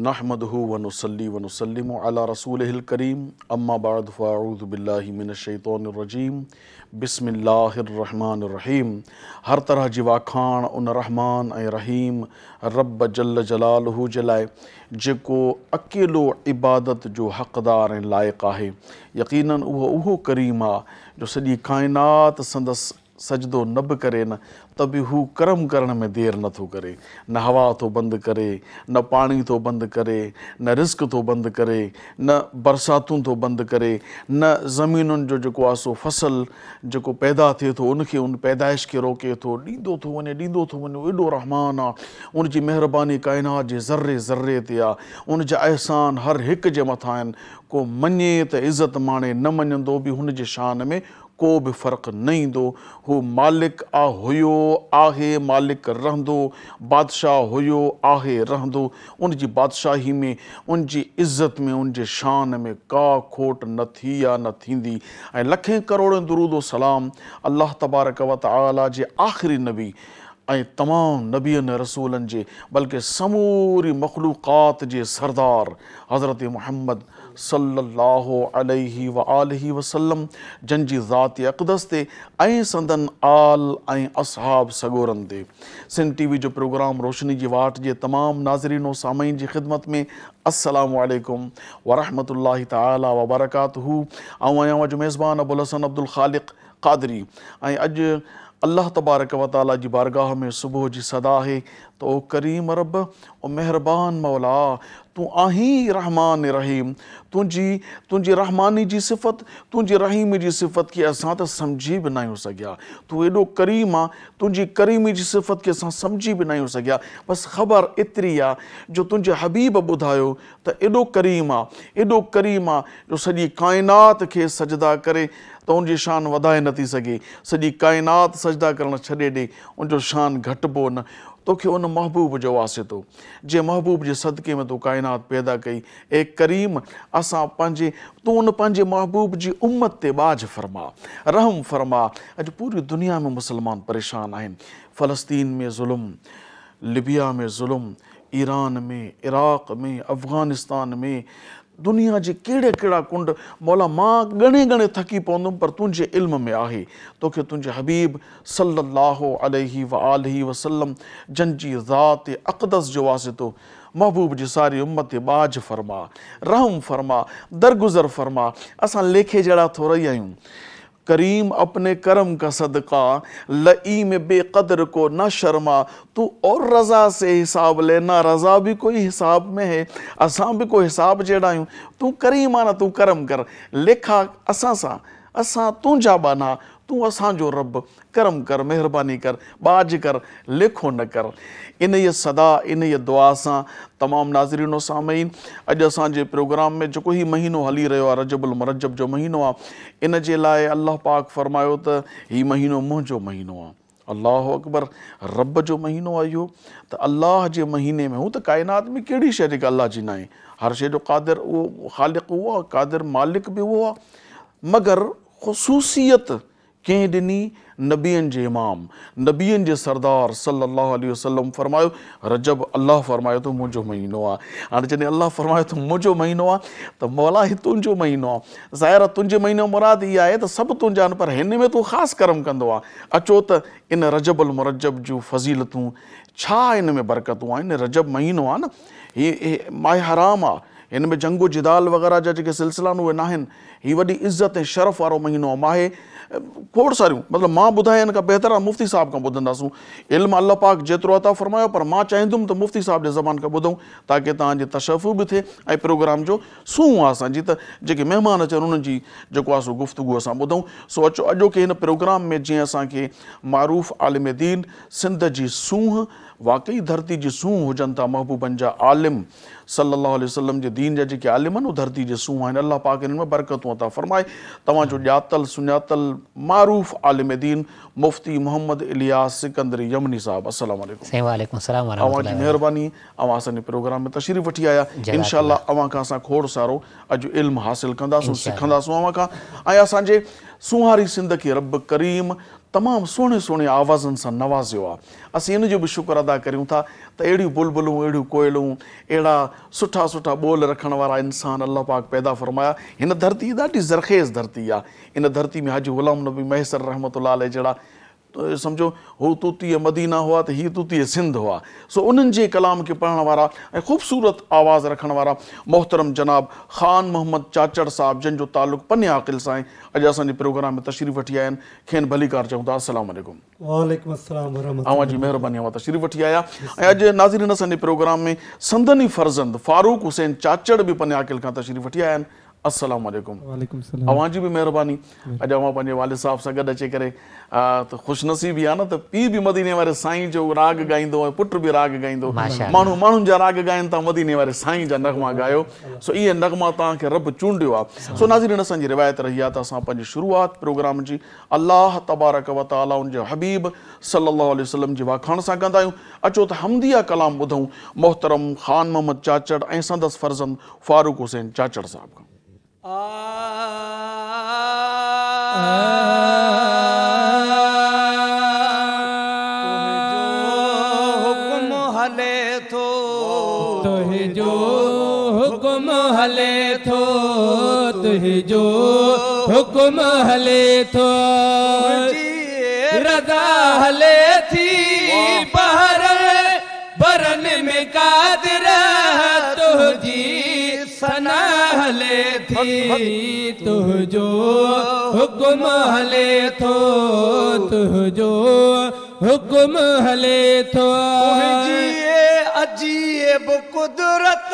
नहमदुहु व नुसल्ली व नुसल्लिमु अला रसूलिहिल करीम अम्मा बाद फ़अऊज़ु बिल्लाहि मिनश शैतानिर रजीम बिस्मिल्लाहिर रहमानिर रहीम। हर तरह जी वाखाण उन रहमान ऐं रहीम रब जल्ल जलालहू जे लाइ जेको अकेलो इबादत जो हक़दार ऐं लाइक़ु आहे। यकीनन उहो करीम आहे जो सॼी काइनात संदसि सजदो न बि करे न त बि हू करम करण में देरि नथो करे। न हवा थो बंदि करे, न पाणी थो बंदि करे, न रिस्क थो बंदि करे, न बरसातूं थो बंदि करे, न ज़मीनुनि जो जेको आहे सो फसल जेको पैदा थिए थो उनखे उन पैदाइश खे रोके थो, ॾींदो थो वञे एॾो रहमान आहे। उनजी महिरबानी काइनात जे ज़र्रे ज़र्रे ते आहे। उनजा अहसान हर हिक जे मथां आहिनि। को मञे त इज़त माणे, न मञंदो बि हुनजे शान में को बि फ़र्क़ु न ईंदो। हू मालिक हुयो आहे, मालिक रहंदो, बादशाह हुयो आहे रहंदो। उनजी बादशाही में, उनजी इज़त में, उनजे शान में का खोट न थी या न थींदी। ऐं लखें करोड़नि दुरूद सलाम अल्लाह तबारक व तआला जे आख़िरी नबी ऐं तमामु नबियनि रसूलनि जे बल्कि समूरी मख़लूक़ात जे सरदार हज़रत मुहम्मद सल्लल्लाहु अलैहि व आलिहि वसल्लम जंहिंजी ज़ात अक़दस ते ऐं संदन आल ऐं असहाब सगोरनि ते सिंध टीवी जो प्रोग्राम रोशनी जी वाट जे तमामु नाज़रीन सामईन जी ख़िदमत में अस्सलामु अलैकुम व रहमतुल्लाहि तआला व बरकातहू। आऊं आहियां जो मेज़बान अबुल हसन अब्दुल ख़ालिक़ क़ादरी ऐं अॼु अल्लाह तबारक व तआला जी बारगाह में सुबुह जी सदा है तो ओ करीम रब ओ मेहरबान मौला तू आहीं रहमान रहीम। तुंहिंजी रहमानी जी सिफ़त, तुंहिंजी रहीमी जी सिफ़त खे असां त सम्झी बि न आहियूं सघिया। तूं एॾो करीम आहे, तुंहिंजी करीमी जी सिफ़त खे असां सम्झी बि न आहियूं सघिया। बसि ख़बर एतिरी आहे जो तुंहिंजे हबीब ॿुधायो त एॾो करीम आहे जो सॼी काइनात खे सजदा करे त उनजी शान वधाए नथी सघे। सॼी काइनात सजदा करणु छॾे ॾे, उनजो शान घटिबो न। तोखे उन महबूब जो वासितो जे महबूब जे सदके में तूं काइनात पैदा कई। ए करीम असां तूं उन पंहिंजे महबूब जी उम्मत ते बाज फरमा, रहम फरमा। अॼु पूरी दुनिया में मुसलमान परेशान आहिनि। फ़लस्तीन में ज़ुल्म, लिबिया में ज़ुल्म, ईरान में, इराक़ में, अफ़गानिस्तान में, दुनिया जे कहिड़ा कुंड मौला मां ॻणे थकी पवंदुमि पर तुंहिंजे इल्म में आहे। तोखे तुंहिंजे हबीब सल्लल्लाहु अलैहि व आलिहि वसल्लम जंहिंजी ज़ात अक़दस जो वासितो महबूब जी सारी उम्मत ते बाज फरमा, रहम फरमा, दरगुज़र फरमा। असां लेखे जहिड़ा थो रही आहियूं। करीम अपने करम का सदका लई में बेकदर को न शर्मा, तू और रज़ा से हिसाब लेना, रज़ा भी कोई हिसाब में है, असां भी कोई हिसाब जहिड़ा आहियूं। तूं करीम आहे न, तूं करम कर। लेखा असां सां, असां तुंहिंजा बाना, तूं असांजो रब, करम कर, महिरबानी कर, बाज कर, लेखो न कर। इन ये सदा, इन ये दुआ सां तमामु नाज़रीन सामईन अॼु असांजे प्रोग्राम में जेको ही महीनो हली रहियो आहे, रजबुल मुरज्जब जो महीनो आहे, इन जे लाइ अल्लाह पाक फरमायो त हीउ महीनो मुंहिंजो महीनो आहे। अल्लाहु अकबर, रब जो महीनो आहे इहो। त अल्लाह जे महीने में हू त काइनात में कहिड़ी शइ जेका अल्लाह जी न आहे। हर शइ जो क़ादिर उहो ख़ालिक़ उहो आहे, क़ादिर मालिक बि उहो आहे। मगर ख़ुसूसियत कंहिं ॾिनी? नबियनि जे इमाम, नबियनि जे सरदार सल्लल्लाहु अलैहि वसल्लम फरमायो रजब, अल्लाह फरमायो त मुंहिंजो महीनो आहे। हाणे जॾहिं अल्लाह फरमायो त मुंहिंजो महीनो आहे त मौला ही तुंहिंजो महीनो आहे। ज़ाहिर आहे तुंहिंजे महीनो मुराद इहा आहे त सभु तुंहिंजा आहिनि, पर हिन में तूं ख़ासि करम कंदो आहे। अचो त इन रजबुल मुरज्जब जूं फ़ज़ीलतूं छा, इन में बरकतूं आहिनि। रजब महीनो आहे न, हीअ माह हराम आहे। हिन में जंगो जिदाल वग़ैरह जा जेके सिलसिला आहिनि उहे न आहिनि। हीअ वॾी इज़त ऐं शरफ़ वारो महीनो आहे। माहे खोड़ सारियूं, मतिलबु मां ॿुधाए हिन खां बहितर आहे मुफ़्ती साहिब खां ॿुधंदासूं। इल्मु अल्लाह पाक जेतिरो अता फ़रमायो, पर मां चाहींदुमि त मुफ़्ती साहिब जे ज़बान खां ॿुधूं ताकी तव्हांजी तशफ़ु बि थिए ऐं प्रोग्राम जो सूंहुं आहे असांजी त जेके महिमान अचनि उन्हनि जी जेको आहे सो गुफ़्तगू असां ॿुधूं। सो अचो अॼोके हिन प्रोग्राम में जीअं असांखे मारूफ़ आलिम दीन सिंध जी सूंहुं, वाक़ई धरती जी सूंहुं हुजनि था महबूबनि जा आलिम सल्लल्लाहु अलैहि वसल्लम जे दीन जा जेके आलिम आहिनि उहे धरती जे सूंहुं आहिनि। अल्लाह पाक हिननि में बरकतूं अता फ़रमाए। तव्हांजो ॼातल सुञातल मारूफ़ आलिम दीन मुफ़्ती मोहम्मद इलियास सिकंदरी यमनी साहब, अस्सलाम वालेकुम। वालेकुम सलाम व अवां जी महिरबानी, अवां असांजे प्रोग्राम में तशरीफ़ वठी आया। इंशाअल्लाह अवां खां असां खोड़ सारो अॼु इल्मु हासिल कंदासूं, सिखंदासूं अवां खां। ऐं असांजे सुहारी सिंध खे रब करीम तमामु सुहिणे सुहिणे आवाज़नि सां नवाज़ियो आहे। असीं इन जो बि शुक्र अदा करियूं था त अहिड़ियूं बुलबुलूं, अहिड़ियूं कोयलूं, अहिड़ा सुठा सुठा ॿोल रखण वारा इंसान अल्लाह पाक पैदा फ़रमाया। हिन धरती ॾाढी ज़रख़ेज़ धरती आहे। इन धरती में हाजी ग़ुलाम नबी मैसर रहमतुल्लाह अलैह जहिड़ा सम्झो हू तूतीअ मदीना हुआ त हीअ तूतीअ सिंध हुआ। सो उन्हनि जे कलाम खे पढ़ण वारा ऐं ख़ूबसूरत आवाज़ रखण वारा मोहतरम जनाब ख़ान मोहम्मद चाचड़ साहिब, जंहिंजो तालुक़ पन्ने आक़िल सां आहे, अॼु असांजे प्रोग्राम में तशरीफ़ वठी आया आहिनि। खेनि भलीकार चऊं था। अस्सलाम वालेकुम। वालेकुम अस्सलाम वरहमतुल्लाह। अवां जी महिरबानी, अवां तशरीफ़ वठी आया। ऐं अॼु नाज़रीन असांजे प्रोग्राम में संदनी फर्ज़ंद फारूक हुसैन चाचड़ बि पन्ने आक़िल खां तशरीफ़ वठी आया आहिनि। अस्सलाम वालेकुम। वालेकुम सलाम। अवां जी बि महिरबानी। अॼु अवां पंहिंजे वालिद साहिब सां गॾु अची करे त ख़ुशनसीबी आहे न त पीउ बि मदीने वारे साईं जो राग ॻाईंदो ऐं पुटु बि राग ॻाईंदो। माण्हुनि जा राग ॻाइनि था, मदीने वारे साईं जा नग़मा ॻायो। सो इहे नग़मा तव्हांखे रब चूंडियो आहे। सो नाज़रीन असांजी रिवायत रही आहे त असां पंहिंजी शुरूआत प्रोग्राम जी अल्लाह तबारक व तआला उन जे हबीब सल्लल्लाहु अलैहि वसल्लम जी वाखाण सां कंदा आहियूं। अचो त हमदिया कलाम ॿुधूं मोहतरम ख़ान मोहम्मद चाचड़ ऐं संदसि फर्ज़ंद फारूक हुसैन चाचड़ साहिब खां। तुझो हुक्म हले थो, तुझो हुक्म हले थो, रज़ा हले थी बहर बरन में कादिर, तुझी सना हले थी, तुझो हुक्म हले थो, तुझो हुक्म हले थो। अजीब कुदरत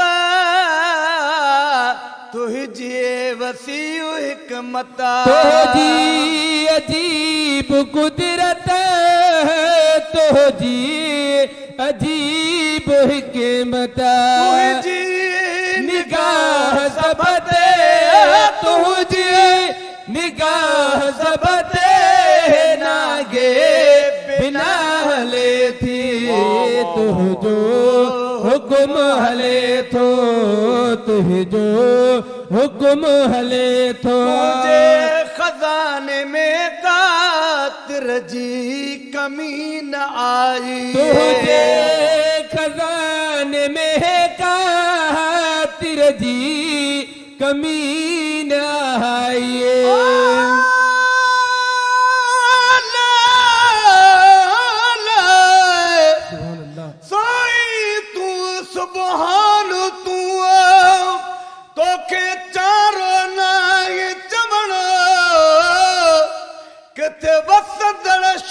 तुझी वसीउ हिकमत, तुझी अजीब कुदरत, तुझी अजीब हिकमत, तुझी निगाह सबते, तुझी निगाह सबते नागे बिना हले थी, तुझो हुक्म हले थो, तुझो हुक्म हले थो। मुझे खजाने में कातिर जी कमी न आई, तुझे खजाने में कातिर जी कमी न आई।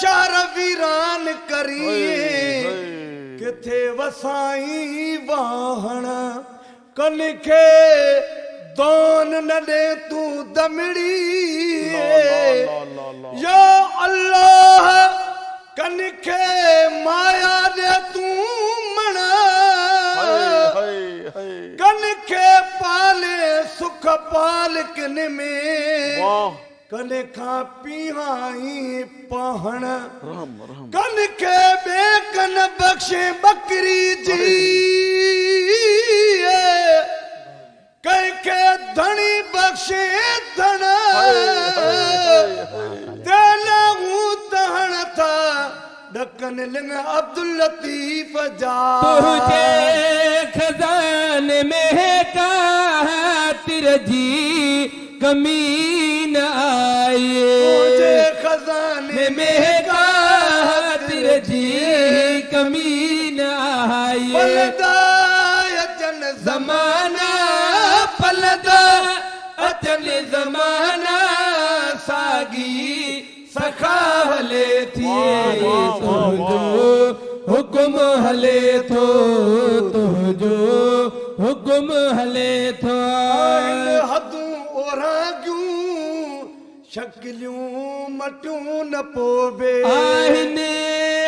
शहर वीरान करिए किथे वसाई वाहण, कन खे दोन न दे तू दमड़ी, या अल्लाह कन खे माया दे तू मना, कन खे पाले सुख पाल किन में, कने खां पीहाई पहण, कन के बेकन बख्शे बकरी जी, कहीं के धनी बख्शे धन, तेला हूँ तहन था डकन लिंग अब्दुल लतीफ जा, तुझे खजाने में कातिर जी कमी न आए, तुझे खजाने में कातिर जी कमी न आई। पलदा अचन ज़माना, पलदा अचन ज़माना, सागी सखा हले थी, तुझो हुक्म हले थो, तुझो हुक्म हले थो। शक्लियूं मटियूं न पोबे, आहिनि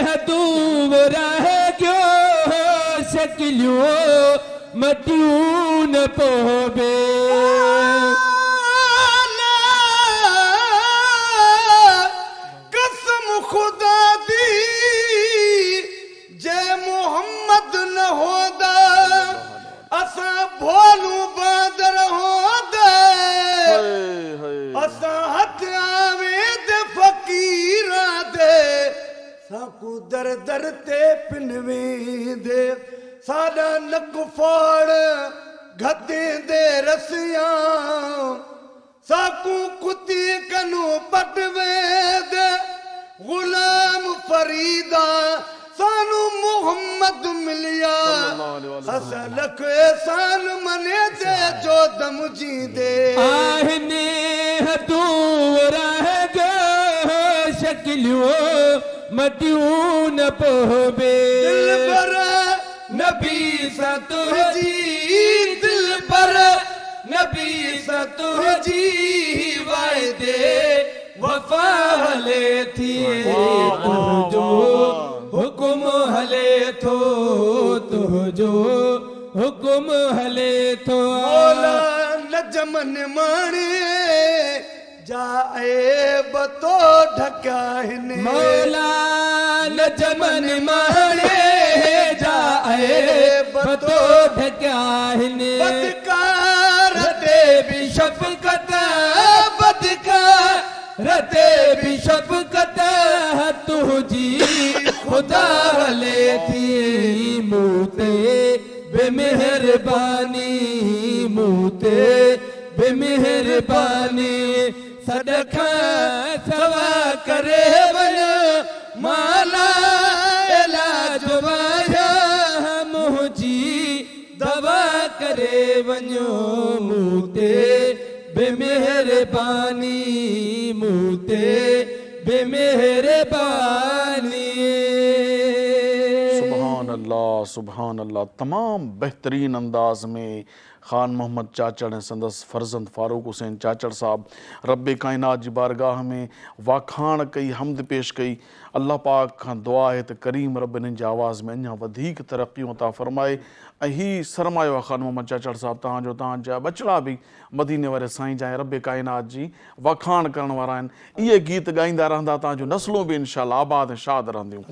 हदूं रह गयो, शक्लियूं मटियूं न पोबे, कसम खुदा दी जे मोहम्मद न होदा, असां भोलू बादर होदा, असां हथ आवे साकू दर दर ते पिनवेंदे साडा नक फोड़ गद्दे दे रसियां साकू कुत्ती कनू पटवेंदे गुलाम फरीदा सानू मोहम्मद मिलिया हसन लख एहसान मने दे जो दम जींदे आहने दूर है जो शक्लियो मटियों न पोबे दिल पर नबी सतो जी दिल पर नबी सतो जी वायदे वफा हले थी तुझो हुकुम हले थो तुझो हुकुम हले थो मौला नजमन माणे जाए बतो ढकाहिने मौला नजमन माणे जाए बतो ढकाहिने बदकार रते भी शफकत बदकार रते भी शफकत तुझी खुदा हले थी मूते बेमेहरबानी मूते बेमेहरबानी सदका सवा करे वन माला इलाज वाया मुझी दवा करे वञो मूते बेमेहरबानी मूते बेमेहरबानी सुभान अल्लाह। तमाम बेहतरीन अंदाज में ख़ान मोहम्मद चाचड़ ऐं संदसि फ़र्ज़ंद फ़ारूक हुसैन चाचड़ साहब रब काइनात जी बारगाह में वाखाण कई हमद पेश कई। अल्लाह पाक खां दुआ आहे त करीम रब इन्हनि जी आवाज़ में अञा वधीक तरक़ियूं अता फ़रमाए। ऐं हीउ सरमायो आहे ख़ान मोहम्मद चाचड़ साहब तव्हांजो, तव्हांजा बचड़ा बि मदीने वारे साईं जा ऐं रब काइनात जी वाखाण करण वारा आहिनि। इहे गीत ॻाईंदा रहंदा तव्हांजूं नस्लूं बि इंशाअल्लाह आबाद ऐं शाद रहंदियूं।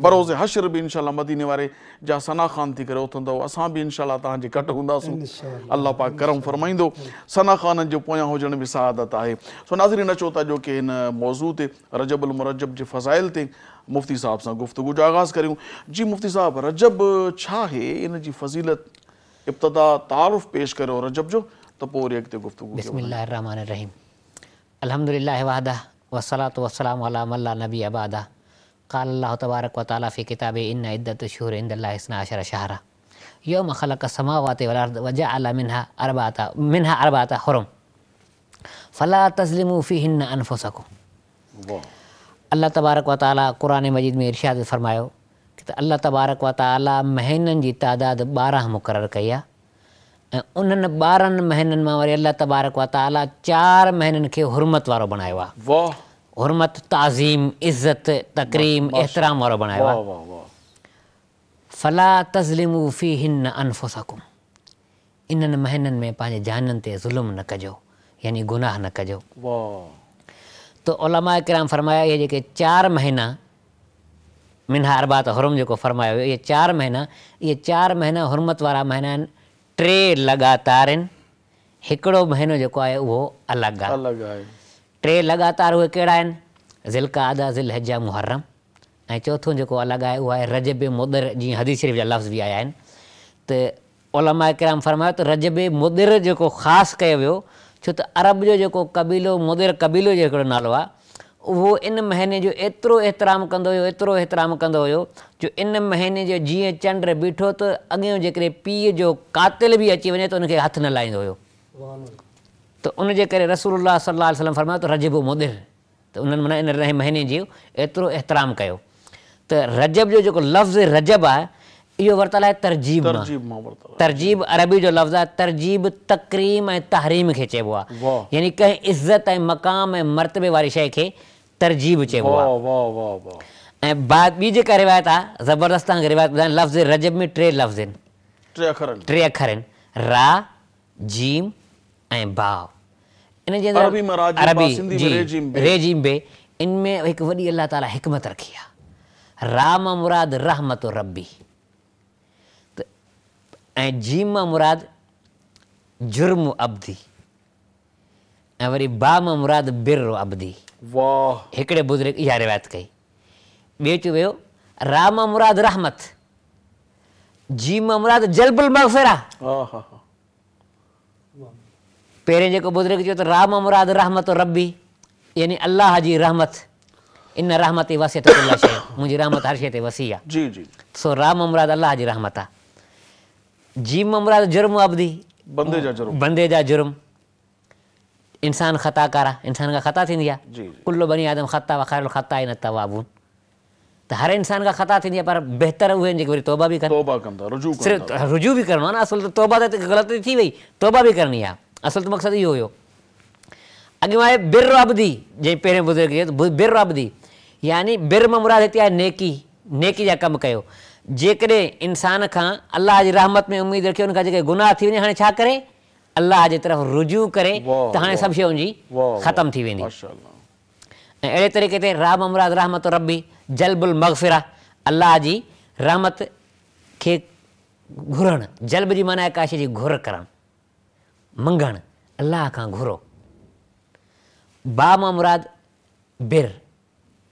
बरोज़ हशर बि इंशाअल्लाह मदीने वारे जा सना ख़ान थी करे उथंदव। असां बि इंशाअल्लाह तव्हांजे कट हूंदासीं। अल्लाह पाक करम फरमाईंदो। सना ख़ाननि जो पोयां हुजण बि सआदत आहे। सो नाज़रीन अचो था जो कि हिन मौज़ू ते रजबुल मुरजब जे फ़ज़ाइल ते मुफ़्ती साहब सां गुफ़्तगू जो आगाज़ करियूं। जी मुफ़्ती साहब, रजब छा आहे, इन जी फ़ज़ीलत इब्तिदा तारुफ़ पेश करियो रजब जो, त पोइ वरी अॻिते गुफ़्तगू। बिस्मिल्लाहिर्रहमानिर्रहीम अल्हम्दुलिल्लाहि वहदा वस्सलातु वस्सलामु अला मन ला नबी अबादा क़ाल अल्लाहु तबारक व तआला फ़ी किताबिही इन्न इद्दत शुहूर इंदल्लाहि इस्ना अशरा शहरा यौम ख़लक़ समावाति वल अर्द व जअल मिन्हा अर्बअता हुरुम फ़ला तज़लिमू फ़ीहिन्ना अनफ़ुसकुम। अल्लाह तबारक व तआला क़ुरान मजीद में इरशाद फ़रमायो कि त अल्लाह तबारक व तआला महीननि जी तादाद 12 मुक़ररु कई आहे ऐं उन्हनि 12 महीननि मां वरी अल्लाह तबारक व तआला 4 महीननि खे हुरमत वारो बणायो आहे। हुरमत, ताज़ीम, इज़्ज़त, तकरीम, एहतराम वारो बणायो आहे। फ़ला तज़लिमू फ़ीहिन्ना अनफ़ुसकुम, इन्हनि महीननि में पंहिंजे जाननि ते ज़ुल्म न कजो, यानी गुनाह न कजो। तो उलमा किराम फरमाया ये जेके 4 महीना मिन्हा अर्बात हुरुम जेको फरमायो ये 4 महीना हुरमत वारा महीना आहिनि। 3 लगातार आहिनि, हिकिड़ो महीनो जेको आहे उहो अलॻि आहे। 3 लगातार उहे कहिड़ा आहिनि? ज़िलक़ादा, ज़िलहिज्जा, मुहर्रम। ऐं चौथों जेको अलॻि आहे उहो आहे रजब मुदिर, जीअं हदीस शरीफ़ जा लफ़्ज़ बि आया आहिनि। त उलमा किराम फरमायो त रजब मुदिर जेको ख़ासि कयो वियो छो त अरब जो जेको कबीलो मुदिर कबीलो जो हिकिड़ो नालो आहे उहो इन महीने जो एतिरो एतिराम कंदो हुयो जो इन महीने जो जीअं चंड बीठो त अॻियां जेकॾहिं पीउ जो कातिल बि अची वञे त उनखे हथु न लाहींदो हुयो। त उनजे करे रसूलुल्लाह सल्लल्लाहु अलैहि वसल्लम फरमायो त रजब मुदिर, त उन्हनि माना इन महीने जो एतिरो एतिराम कयो। त रजब जो जेको लफ़्ज़ रजब आहे इहो वरितल आहे तरजीब अरबी जो लफ़्ज़ आहे। तरजीब तकरीम ऐं तहरीम खे चइबो आहे, यानी कंहिं इज़त ऐं मक़ाम ऐं मर्तबे वारी शइ खे तरजीब चइबो आहे। ऐं ॿी जेका रिवायत आहे ज़बरदस्त तव्हांखे रिवायत ॿुधायां, लफ़्ज़ रजब में 3 लफ़्ज़ आहिनि, 3 अखर आहिनि, रा, जीम ऐं बाव। इन जे अंदरि अरबी जी रेजीम बे, इनमें हिकु वॾी अल्लाह ताला हिकमत रखी आहे। राम मुराद रहमत रब्बी, ऐं जीम मुराद जुर्म अब्दी, ऐं वरी बाम मुराद बिर अब्दी। हिकिड़े बुज़ुर्ग इहा रिवायत कई। ॿियो चयो वियो रा मां मुराद रहमत, जी मां मुराद जल्बुल मग़फ़िरा। पहिरें जेको बुज़ुर्ग चयो त रा मां मुराद रहमत रब्बी, यानी अल्लाह जी रहमत। इन रहमती वसियत कुल्ल शै, मुंहिंजी रहमत हर शइ ते वसी आहे। जी जी। सो रा मां मुराद अल्लाह जी रहमत आहे। जी मां मुराद जुर्म अब्दी, बंदे जा जुर्म। बंदे जा जुर्म। इंसान ख़ताकार आहे, इंसान खां ख़ता थींदी आहे। जी कुल्लु बनी आदम ख़ता व ख़ैरुल ख़ताइन अत-तव्वाबून। त हर इंसान खां ख़ता थींदी आहे, पर बहितर उहे आहिनि जेके वरी तौबा बि कनि। तौबा कंदा, रुजू कंदा। सिर्फ़ु रुजू बि करिणो आहे न, असुल त तौबा त ग़लती थी वई, तौबा बि करणी आहे। असुल त मक़सदु इहो हुयो। अॻियां आहे बिर अब्दी, जंहिं पहिरें बुज़ुर्ग चयो बिर अब्दी, यानी बिर मां मुराद हिते आहे नेकी, नेकी जा कमु कयो। जेकॾहिं इंसान खां अलाह जी रहमत में उमेदु रखियो, उनखां जेके गुनाह थी वञे, हाणे छा करे, अलाह जे तरफ़ रुजू करे, त हाणे सभु शइ हुनजी ख़तमु थी वेंदी। ऐं अहिड़े तरीक़े ते रा मां मुराद रहमत रब्बी, जल्बुल मग़फ़िरा, अलाह जी रहमत खे घुरणु। जल्ब जी माना आहे का शइ जी घुर करणु, मंगणु, अलाह खां घुरो। बा मां मुराद बिर,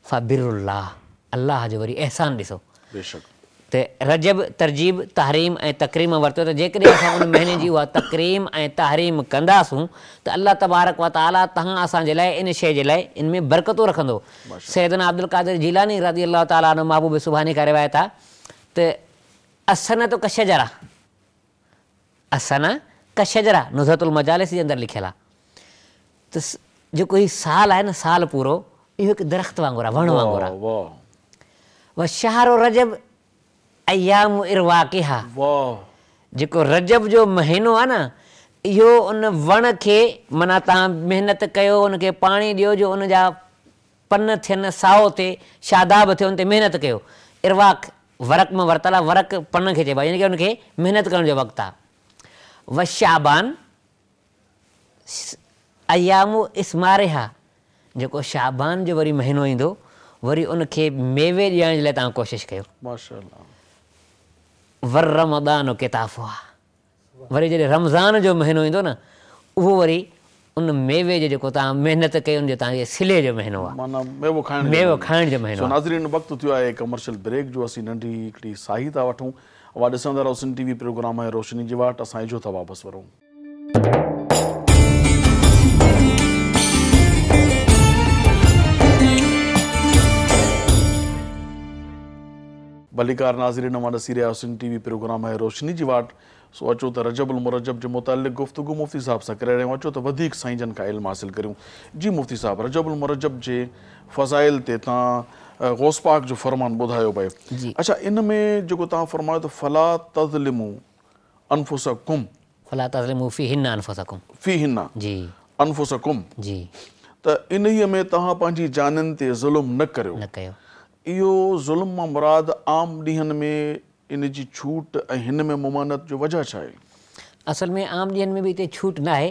फ़बिरुल्लाह, अलाह जो वरी अहसान ॾिसो। बेशक। त रजब तरजीब तहरीम ऐं तकरीम वरितो, त जेकॾहिं असां उन महीने जी उहा तकरीम ऐं तहरीम कंदासूं त अल्लाह तबारक व ताला तव्हां असांजे लाइ इन शइ जे लाइ इन में बरकतूं रखंदो। सैयदना अब्दुल क़ादिर जीलानी रज़ी अल्लाह ताला अन्हु महबूब सुभानी का रिवायत आहे त असनत क शजरा, असन क शजरा नुज़हतुल मजालिस जे अंदरि लिखियलु आहे। त जेको हीउ साल आहे न, साल पूरो इहो हिकु दरख़्त वांगुरु आहे, वण वांगुरु आहे। व शहरो रजब अयाम इरवाक़िहा, जेको रजब जो महीनो आहे न, इहो उन वण खे माना तव्हां महिनत कयो, उनखे पाणी ॾियो, जो उन जा पन थियनि, साओ थिए, शादाब थिए, उन ते महिनत कयो। इरवाक़ वरक़ में वरितल आहे, वरक़ पन खे चइबो आहे, यानी की उनखे महिनत करण जो वक़्तु आहे। व शाबान अयामु इस्मारिहा, जेको शाबान जो वरी महीनो ईंदो, वरी उनखे मेवे ॾियण जे लाइ तव्हां कोशिशि कयो। माशाअल्लाह। वर रमदान किताफ़ु आहे, वरी जॾहिं रमज़ान जो महीनो ईंदो न, उहो वरी उन मेवे जो जेको तव्हां महिनत कई, उनजो तव्हांखे सिले जो महीनो आहे, माना मेवो खाइण जो महीनो आहे। नाज़रीन, वक़्तु थियो आहे कमर्शियल ब्रेक जो। असीं नंढी हिकिड़ी साही था वठूं। उहा ॾिसंदा रहो सिंध टीवी प्रोग्राम आहे रोशनी जी वाट। असां इजो था वापसि वरूं। भलीकार नाज़रीन, मां ॾसी रहिया सिंध टीवी प्रोग्राम आहे रोशनी जी वाट। सो अचो त रजबुल मुरजब जे मुतालिक़ गुफ़्तगू मुफ़्ती साहिब सां करे रहिया आहियूं। अचो त वधीक साईं जन खां इल्मु हासिलु करियूं। जी मुफ़्ती साहिब, रजबुल मुरजब जे फ़ज़ाइल ते तव्हां ग़ौस पाक जो फ़रमान ॿुधायो पिए। अच्छा, इन में जेको तव्हां फ़रमायो त फ़ला तज़लिमू अनफुसकुम, फ़ला तज़लिमू फ़ीहिन्ना अनफुसकुम, फ़ीहिन्ना जी अनफुसकुम, जी, त इन्हीअ में तव्हां पंहिंजी जाननि ते ज़ुल्म न करियो। न कयो। इहो ज़ुल्म मां मुराद आम ॾींहंनि में इन जी छूट ऐं हिन में मुमानत जो वजह छा आहे? असल में आम ॾींहंनि में बि हिते छूट न आहे।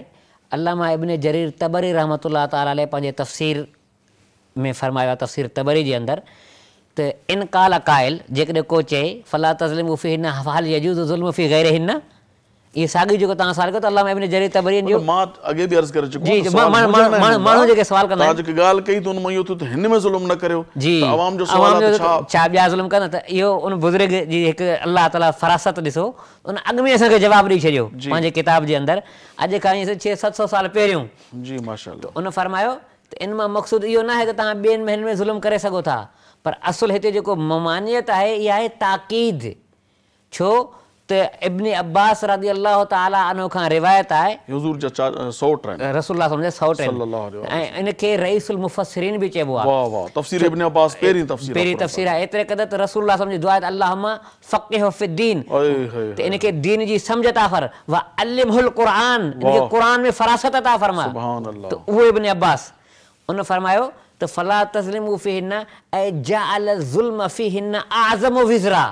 अल्लामा इब्न जरीर तबरी रहमतुल्लाह ताला अलैह पंहिंजे तफ़सीर में फ़रमायो आहे, तफ़सीर तबरी जे अंदरि, त इन काल क़ाइल, जेकॾहिं को चए फ़ला तज़लिमू फ़ीहिन्ना फ़हल यजूज़ु ज़ुल्मु फ़ी ग़ैरिहिन्ना, इहे साॻियो जेको तव्हां सवाल कयो त अल्लामा इब्न जरीर तबरी जो, मां अॻे बि अर्ज़ु करे चुको जी, माण्हू जेके सवाल कंदा आहिनि, जेके ॻाल्हि कई त उन में इहो थियो त हिन में ज़ुल्म न करियो। जी, अवाम जो सवाल आहे त छा ॿिया ज़ुल्म कंदा? त इहो उन बुज़ुर्ग जी हिकु अल्लाह ताला फ़रासत ॾिसो, उन अॻु में असांखे जवाबु ॾेई छॾियो पंहिंजे किताब जे अंदरि, अॼु खां 600-700 साल पहिरियों। जी माशाअल्लाह। उन फ़रमायो त इन मां मक़सदु इहो न आहे त तव्हां ॿियनि महीननि में ज़ुल्म करे सघो था, पर असुलु हिते जेको ममानियत आहे इहा आहे ताक़ीद। छो त इब्न अब्बास रज़ी अल्लाह ताला अन्हु खां रिवायत आहे, हुज़ूर जा 100 आहिनि, रसूलुल्लाह सम्झे 100 आहिनि, ऐं इनखे रईसुल मुफ़स्सिरीन बि चइबो आहे। वाह वाह, तफ़सीर इब्न अब्बास पहिरीं तफ़सीर आहे। एतिरे क़दर त रसूलुल्लाह सम्झे दुआ आहे अल्लाहुम्मा फ़क़िहु फ़िद्दीन, त इनखे दीन जी सम्झ अता फ़र, व अल्लिमहुल क़ुरान, इनखे क़ुरान में फ़रासत अता फ़रमा। त उहो इब्न अब्बास उन फ़रमायो त फ़ला तज़लिमू फ़ीहिन्ना ऐं जअल ज़ुल्म फ़ीहिन्ना अअज़मु विज़रा,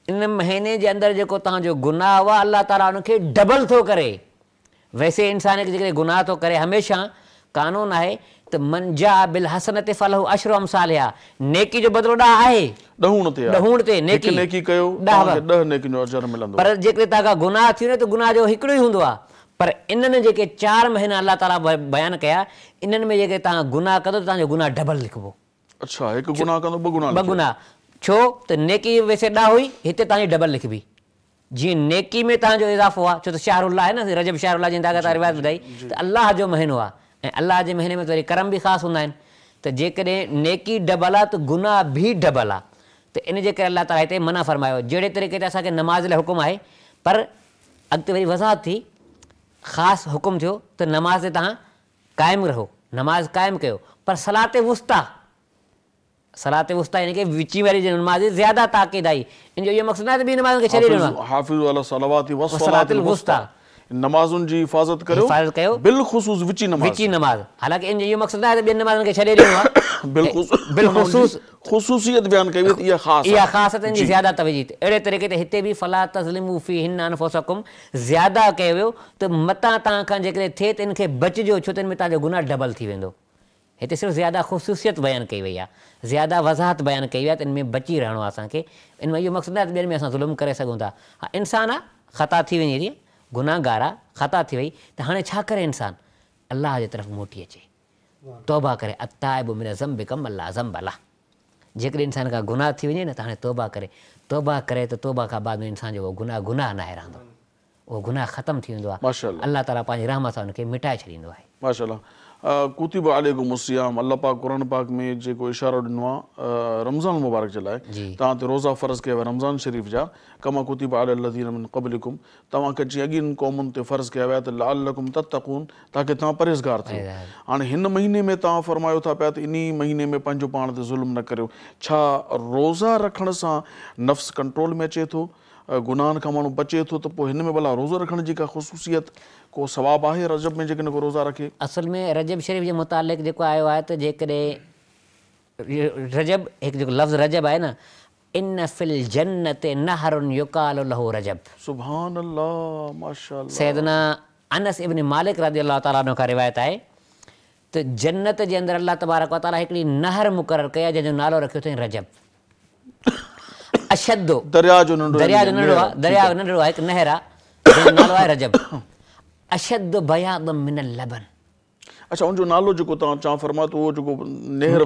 इन महीने जे अंदरि जेको तव्हांजो गुनाह हुआ, अल्लाह ताला उनखे डबल थो करे। वैसे इंसान खे जेकॾहिं गुनाह थो करे, हमेशह कानून आहे त मन जा बिल हसनत फलहु अशरु अमसालिहा, नेकी जो बदिलो 10 आहे, 10 ते नेकी कयो 10 नेकी जो अजर मिलंदो। पर जेकॾहिं तव्हां गुनाह थी वञे त गुनाह जो हिकिड़ो ई हूंदो आहे। पर इन्हनि जेके 4 महीना अल्लाह ताला बयानु कया, इन्हनि में जेके तव्हां गुनाह कंदो त तव्हांजो गुनाह डबल लिखिबो। अच्छा, हिकु गुनाह कंदो 2 गुनाह। छो त नेकी वैसे ॾा हुई, हिते तव्हांजी डबल लिखबी। जीअं नेकी में तव्हांजो इज़ाफ़ो आहे, छो त शाहरुल्लाह आहे न, रजब शाहरुल्लाह जी दाग़त रिवायत ॿुधाई त अलाह जो महीनो आहे ऐं अलाह जे महीने में त वरी करम बि ख़ासि हूंदा आहिनि। त जेकॾहिं नेकी डबल आहे त गुनाह बि डबल आहे। त इन जे करे अलाह ताला हिते मना फ़रमायो। जहिड़े तरीक़े ते असांखे नमाज़ लाइ हुकुम आहे, पर अॻिते वरी वज़ाहत थी, ख़ासि हुकुम थियो त नमाज़ ते तव्हां क़ाइमु रहो, नमाज़ क़ाइमु कयो, पर सलात वुस्ता, सलात वुस्ता यानी कि विची वारी नमाज़ ज़्यादा ताक़ीद आई। इन जो इहो मक़सदु न आहे त ॿी नमाज़ खे छॾे ॾियणो आहे। हाफ़िज़ु अला सलावाति वस्सलातिल वुस्ता, नमाज़ुनि जी हिफ़ाज़त कयो, बिलख़ुसूस विची नमाज़। हालांकि इन जो इहो मक़सदु न आहे त ॿियनि नमाज़नि खे छॾे ॾियणो आहे। बिलख़ुसूस ख़ुसूसियत बयानु कई वई, इहा ख़ासियतनि जी ज़्यादा तवजी। अहिड़े तरीक़े ते हिते बि फला तज़लिमू फ़ीहिन्ना अनफ़ुसकुम ज़्यादा कयो वियो त मतां तव्हां खां जेकॾहिं थिए त इन खे बचिजो, छो त इन में तव्हांजो गुनाह डबल थी वेंदो। हिते सिर्फ़ु ज़्यादा ख़ुसूसियत बयानु कई वई आहे, ज़्यादा वज़ाहत बयानु कई वई आहे त इन में बची रहणो आहे असांखे। इन में इहो मक़सदु न आहे त ॿियनि में असां ज़ुल्म करे सघूं था। हा, इंसानु आहे, ख़ता थी वञे थी, गुनाहगार आहे, ख़ता थी वई, त हाणे छा करे इंसानु अलाह जे तरफ़ मोटी अचे, तौबा करे। अताइबु मिन ज़ंबि कम अल्लाह ज़ंब ला। जेकॾहिं इंसान खां गुनाह थी वञे न त हाणे तौबा करे त तौबा खां बाद में इंसान जो उहो गुनाह न आहे रहंदो, उहो गुनाह ख़तमु थी वेंदो आहे। अल्लाह ताला पंहिंजी रहमत सां हुनखे मिटाए छॾींदो आहे। माशाअल्लाह। कुतिब अलैकुमुस्सियाम, अल्लाह पाक क़ुरान पाक में जेको इशारो ॾिनो आहे रमज़ान मुबारक जे लाइ, तव्हां ते रोज़ा फ़र्ज़ कया विया रमज़ान शरीफ़ जा, कमा कुतिब अलल्लज़ीना मिन क़ब्लिकुम, तव्हांखे जीअं अॻियुनि क़ौमुनि ते फ़र्ज़ कया विया त लअल्लकुम तत्तक़ून, ताकी तव्हां परहेज़गार थियो। हाणे हिन महीने में तव्हां फ़रमायो था पिया त इन महीने में पंहिंजो पाण ते ज़ुल्म न करियो। छा रोज़ा रखण सां नफ़्स कंट्रोल में अचे थो, गुनाहनि खां माण्हू बचे थो, त पोइ हिन में भला रोज़ो रखण जी का ख़ुसूसियत, को सवाबु आहे रजब में जेकॾहिं को रोज़ा रखे? असल में रजब शरीफ़ जे मुतालिक़ जेको आयो आहे त जेकॾहिं रजब, हिकु जेको लफ़्ज़ रजब आहे न, इन फिल जन्नत नहरुन युकालु लहू रजब, सुभान अल्लाह, माशाअल्लाह। सैयदना अनस इब्न मालिक रज़ियल्लाहु ताला अन्हु खां रिवायत आहे त जन्नत जे अंदरि अल्लाह तबारक व तआला हिकिड़ी नहर मुक़ररु कई आहे जंहिंजो नालो रखियो अथईं रजब। अशद दरिया जो नंढो आहे, हिकु नहर आहे जंहिंजो नालो आहे रजब। अशद बयादम मिनल लबन। अच्छा, उनजो नालो जेको तव्हां चवां फरमायो त उहो जेको नहर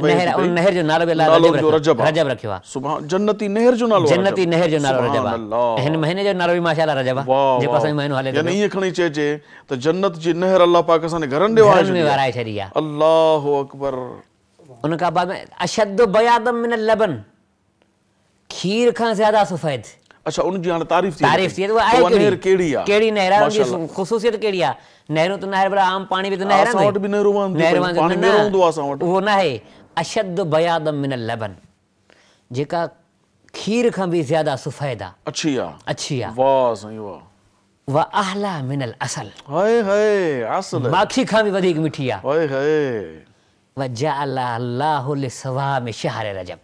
नहर जो नालो बि रजब रखियो आहे। सुभान, जन्नती नहर जो नालो, जन्नती नहर जो नालो रजब आहे। हिन महीने जो नालो बि माशाअल्लाह रजब आहे, जेको असांजो महीनो हले। यानी ईअं खणी चइजे त जन्नत जी नहर अल्लाह पाक असांजे घरनि में वाराए छॾी आहे। अल्लाहु अकबर। उन खां बाद में अशद बयादम मिनल लबन, खीर खां ज़्यादा सफ़ेद। अच्छा, उनजी हाणे तारीफ़ थी त उहा आहे कहिड़ी नहर आहे, उनजी ख़ुसूसियत कहिड़ी आहे? नहरूं त नहर भला आम पाणी बि त नहर आहे, उहो न आहे। अशद बयादम मिनल लबन, जेका खीर खां बि ज़्यादा सफ़ेद आहे, अच्छी आहे। वाह साईं वाह। व अहला मिनल असल, हाय हाय, असल माखी खां बि वधीक मिठी आहे। हाय हाय। व जअला अल्लाहु लिसवाम शहर रजब,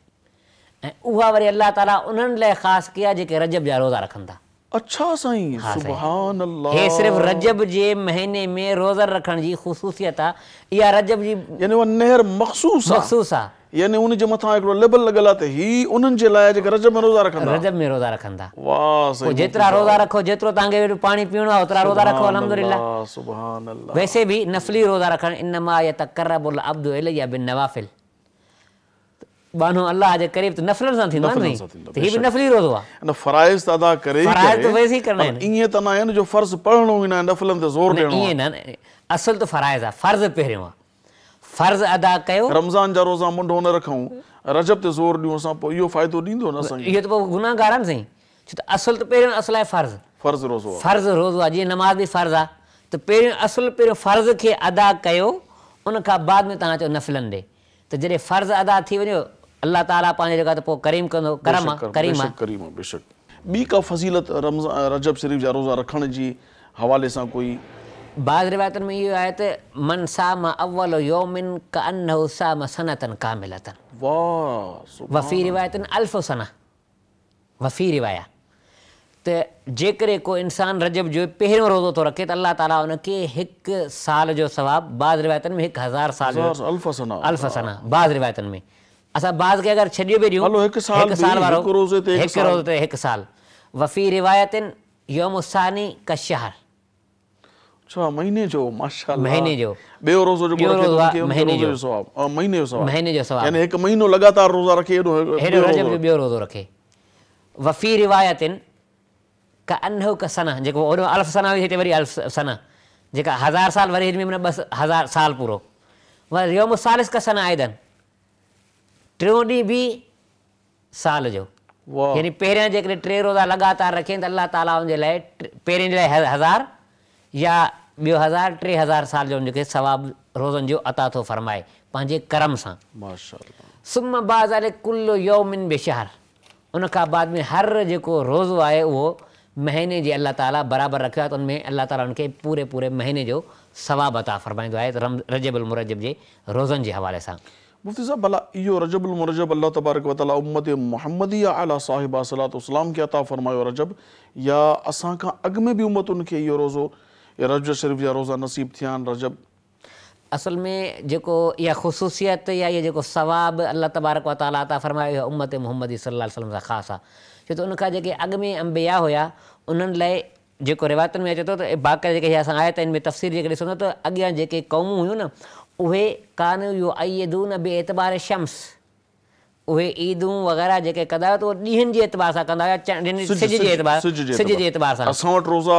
ऐं उहा वरी अल्लाह ताला उन्हनि लाइ ख़ासि कया जेके रजब जा रोज़ा रखनि था। अच्छा साईं, सुभान अल्लाह। हे सिर्फ़ु रजब जे महीने में रोज़ा रखण जी ख़ुसूसियत आहे। इहा रजब जी यानी उहा नहर मख़सूस आहे, यानी उन जे मथां हिकिड़ो लेबल लॻल आहे त ही उन्हनि जे लाइ जेके रजब में रोज़ा रखनि था। वाह साईं, जेतिरा रोज़ा रखो, जेतिरो तव्हांखे पाणी पीअणो आहे ओतिरा रोज़ा रखो, अल्हम्दुलिल्लाह। सुभान अल्लाह। वैसे बि नफ़ली रोज़ा रखणु, इन्नमा यतक़र्रबुल अब्दु इलैया बिन्नवाफिल, बानो अल्लाह जे करीब त नफ़लनि सां थींदो आहे, त ही बि नफ़ली रोज़ो आहे। न फ़राइज़ त अदा करे, फ़राइज़ त वैसे ई करना आहिनि, ईअं त न आहे न जो फ़र्ज़ पढ़णो ई न आहे, नफ़लनि ते ज़ोर ॾियणो आहे। ईअं न, असल त फ़राइज़ आहे, फ़र्ज़ पहिरियों आहे, फ़र्ज़ अदा कयो। रमज़ान जा रोज़ा मुंडो न रखूं, रजब ते ज़ोर ॾियूं असां, पोइ इहो फ़ाइदो ॾींदो न साईं? इहो त पोइ गुनाहगार आहे न साईं, छो त असल त पहिरियों असल आहे फ़र्ज़ रोज़ो आहे। जीअं नमाज़ बि फ़र्ज़ आहे, त पहिरियों फ़र्ज़ खे अदा कयो, उन खां बाद में तव्हां चओ नफ़लनि ॾे। त जॾहिं फ़र्ज़ अदा थी वञो, अल्लाह ताला पंहिंजी जॻह ते पोइ करीम कंदो, करीम आहे। बेशक। ॿी का फ़ज़ीलत रजब शरीफ़ जा रोज़ा रखण जी हवाले सां कोई? बाज़ रिवायतनि में इहो आहे त मन साम अव्वल यौमिन कअन्नहु साम सनतन कामिलतन। वाह। वफ़ी रिवायतन अल्फ़ सना, वफ़ी रिवाया त जेकॾहिं को इंसान रजब जो पहिरियों रोज़ो थो रखे त अल्लाह ताला उनखे 1 साल जो सवाबु, बाज़ रिवायतनि में 1000 साल जो, अल्फ़ सना बाज़ रिवायतनि में। असां बाज़ खे अगरि छॾियो बि ॾियूं, 1 साल वारो, हिकु रोज़े ते 1 साल। वफ़ी रिवायतन यौम सानी का शहर, अच्छा महीने जो माशाअल्लाह महीने जो ॿियो रोज़ो जेको ॿियो रखे रोज़ो थो आहे उनखे महीने रोज़े जो। जो सवाबु महीने जो सवाबु महीने जो सवाबु यानी हिकु महीनो लगातार रोज़ा रखे हेॾो रजब जो ॿियो रोज़ो रखे। वफ़ी रिवायतिन का अनहु का सना जेको ओॾो अल्फ़ सना हुई हिते वरी अल्फ़ सना जेका 1000 साल वरी हिन में माना 1000 साल पूरो। वरी योम सालिस का सना आइदन टियों ॾींहुं बि साल जो वाह यानी पहिरियां जेकॾहिं 3 रोज़ा लगातार रखें त अल्लाह ताला उनजे लाइ पहिरें जे लाइ 1000 या ॿियो 1000 3000 साल जो उनखे सवाबु रोज़नि जो अता थो फरमाए पंहिंजे करम सां। माशाअल्लाह सुम बाज़ाले कुल्लो यौमिन बेशहर उन खां बाद में हर जेको रोज़ो आहे उहो महीने जी अल्लाह ताला बराबरि रखियो आहे त उनमें अल्लाह ताला उनखे पूरे पूरे महीने जो सवाबु अता फरमाईंदो आहे रजबुल मुरजब जे रोज़नि जे हवाले सां। मुफ्ती साहब भला इहो रजबुल मुरजब अल्लाह तबारक व तआला उम्मत मुहम्मदी आला साहिबा सलातो सलाम खे अता फरमायो रजब या असां खां अॻु में बि उम्मतुनि खे इहो रोज़ो या रजब शरीफ़ जा रोज़ा नसीब थिया आहिनि रजब? असल में जेको इहा ख़ुसूसियत या इहो जेको सवाबु अल्लाह तबारक व तआला अता फरमायो इहो उम्मत मुहम्मदी सल्लल्लाहु अलैहि वसल्लम सां ख़ासि आहे छो त उनखां जेके अॻु में अंबिया हुया उन्हनि लाइ जेको रिवायतुनि में अचे थो त बाक़ी जेके असां आयत आहिनि में तफ़सीर जेके ॾिसूं था त अॻियां जेके क़ौमूं हुयूं न उहे कान इहो अयदून बे एतबार शम्स उहे ईदूं वग़ैरह जेके कंदा हुआ त उहे ॾींहंनि जे एतबार सां कंदा हुआ सिज जे एतबार सां। असां वटि रोज़ा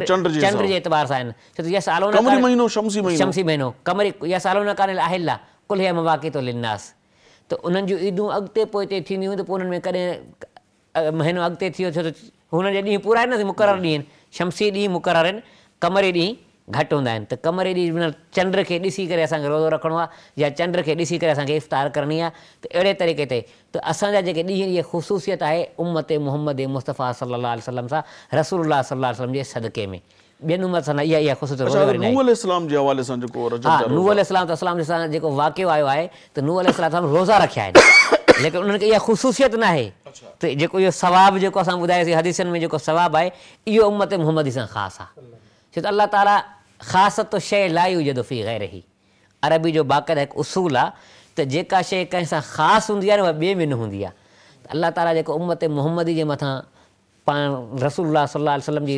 चंड जे एतबार सां आहिनि छो त इहा सालो शम्सी महीनो कमरी इहा सालो न कान अहिला कुल इहा मवाक़ित लिन्नास त उन्हनि जूं ईदूं अॻिते पोइते थींदियूं हुयूं त पोइ उन्हनि में कॾहिं महीनो अॻिते थी वियो छो त हुन जे ॾींहं पूरा आहिनि न मुक़ररु ॾींहं आहिनि शम्सी ॾींहं मुक़ररु आहिनि कमरी ॾींहं घटि हूंदा आहिनि त कमरे ॾींहुं चंड खे ॾिसी करे असांखे रोज़ो रखिणो आहे या चंड खे ॾिसी करे असांखे इफ़्तार करणी आहे त अहिड़े तरीक़े ते त असांजा जेके ॾींहं इहा ख़ुसूसियत आहे उम्मत मुहम्मद मुस्तफ़ा सल्लल्लाहु अलैहि वसल्लम सां रसूलुल्लाह सल्लल्लाहु अलैहि वसल्लम जे सदक़े में ॿियनि उम्मत सां इहा ख़ुसूसियत। नूह अलैहिस्सलाम जे हवाले सां जेको नूह अलैहिस्सलाम सां जेको वाक़ियो आयो आहे त नूह अलैहिस्सलाम रोज़ा रखिया आहिनि लेकिन उन्हनि खे इहा ख़ुसूसियत न आहे त जेको इहो सवाबु जेको असां ॿुधायोसीं हदीसनि में जेको सवाबु आहे इहो उम्मत मुहम्मदी सां ख़ासि आहे छो त अल्लाह ताला ख़ासत शइ लाइ हुजे फी ग़ैरिही अरबी जो बाक़ाइदा हिकु उसूल आहे त जेका शइ कंहिं सां ख़ासि हूंदी आहे न उहा ॿिए में न हूंदी आहे। अल्लाह ताला जेको उम्मत मुहम्मदी जे मथां पाण रसूलुल्लाह सल्लल्लाहु अलैहि वसल्लम जी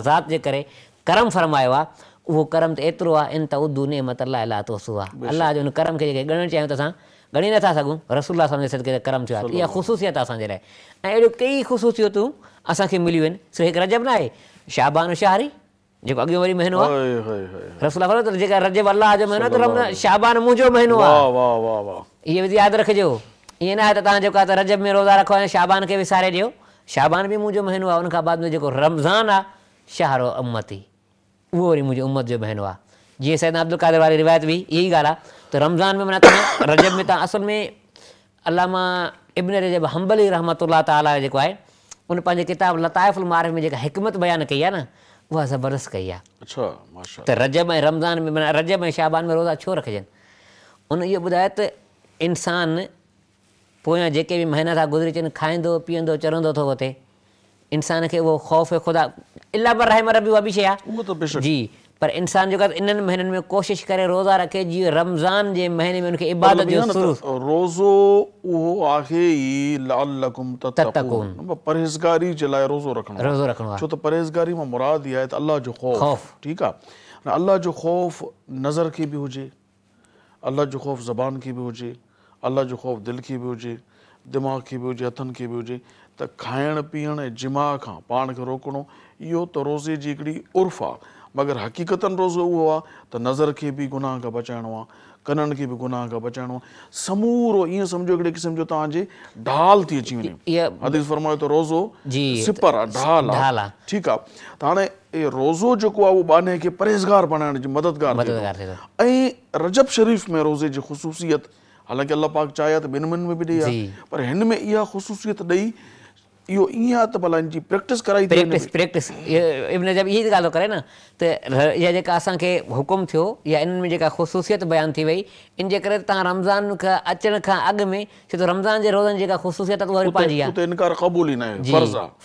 ज़ात जे करे करम फरमायो आहे उहो करम त एतिरो आहे इन त उदू नेमत अलाह ला तोसू आहे अलाह जो उन करम खे जेके ॻणणु चाहियूं त असां ॻणी नथा सघूं रसूलुल्लाह सल्लल्लाहु अलैहि वसल्लम करम थियो आहे इहा ख़ुसूसियत आहे असांजे लाइ ऐं अहिड़ियूं कई ख़ुसूसियतूं असांखे मिलियूं आहिनि सिर्फ़ु हिकु रजब न आहे शाबान शहरी जेको अॻियो वरी महीनो आहे रसूलुल्लाह फरमायो जेका रजब अलाह जो महीनो त शाबान मुंहिंजो महीनो आहे इहे बि यादि रखिजो ईअं न आहे त तव्हां जेको आहे त रजब में रोज़ा रखो ऐं शाबान खे विसारे ॾियो शाबान बि मुंहिंजो महीनो आहे उनखां बाद में जेको रमज़ान आहे शहरो उम्मती उहो वरी मुंहिंजे उम्मत जो महीनो आहे जीअं सैयदना अब्दुल कादिर वारी रिवायत बि इहा ई ॻाल्हि आहे त रमज़ान में माना तव्हां रजब में तव्हां असल में अल्लामा इब्न रजब हंबली रहमतुल्लाह ताला जेको आहे उन पंहिंजे किताब लताइफ़ुल मारिफ़ में जेका हिकमत बयानु कई आहे न उहा ज़बरदस्त कई आहे। त रजब ऐं रमज़ान में माना रजब ऐं शाबान में रोज़ा छो रखजनि उन इहो ॿुधायो त इंसानु पोयां जेके बि महीना था गुज़री अचनि खाईंदो पीअंदो चरंदो थो वठे इंसान खे उहो ख़ौफ़ ख़ुदा इला पर रहम रबी उहा बि शइ आहे जी पर इंसान जेको आहे इन्हनि महीननि में कोशिशि करे रोज़ा रखे जीअं रमज़ान जे महीने में उनखे इबादत जो रोज़ो उहो आहे ई लअल्लकुम तत्तक़ून परहेज़गारी जे लाइ रोज़ो रखणो आहे छो त परहेज़गारी मां मुराद इहा आहे त अल्लाह जो ख़ौफ़ ठीकु आहे अल्लाह जो ख़ौफ़ नज़र खे बि हुजे अल्लाह जो ख़ौफ़ ज़बान खे बि हुजे अल्लाह जो ख़ौफ़ दिलि खे बि हुजे दिमाग़ खे बि हुजे हथनि खे बि हुजे त खाइण पीअण ऐं जिमा खां पाण खे रोकणो इहो त रोज़े जी हिकिड़ी उर्फ़ आहे मगर हक़ीक़तनि रोज़ो उहो आहे त नज़र खे बि गुनाह खां बचाइणो आहे कननि खे बि गुनाह खां बचाइणो आहे समूरो ईअं सम्झो हिकिड़े क़िस्म जो तव्हांजे ढाल थी अची वञे हदीस फरमायो त रोज़ो सिपर आहे ढाल आहे ठीकु आहे त हाणे इहो रोज़ो जेको आहे उहो बाने खे परहेज़गार बणाइण जी मददगार ऐं रजब शरीफ़ में रोज़े जी ख़ुसूसियत हालांकि अल्लाह पाक चाहिया त ॿिनि में बि ॾेई आहे पर हिन में इहा ख़ुसूसियत ॾेई इहो ईअं आहे त भला हिन जी प्रैक्टिस कराई प्रैक्टिस इब्न रजब इहा ॻाल्हि थो करे न त इहा जेका असांखे हुकुम थियो या इन्हनि में जेका ख़ुसूसियत बयानु थी वई इन जे करे तव्हां रमज़ान खां अचण खां अॻु में छो त रमज़ान जे रोज़नि जी जेका ख़ुसूसियत आहे उहा पंहिंजी आहे इनकार क़बूल ई न आहे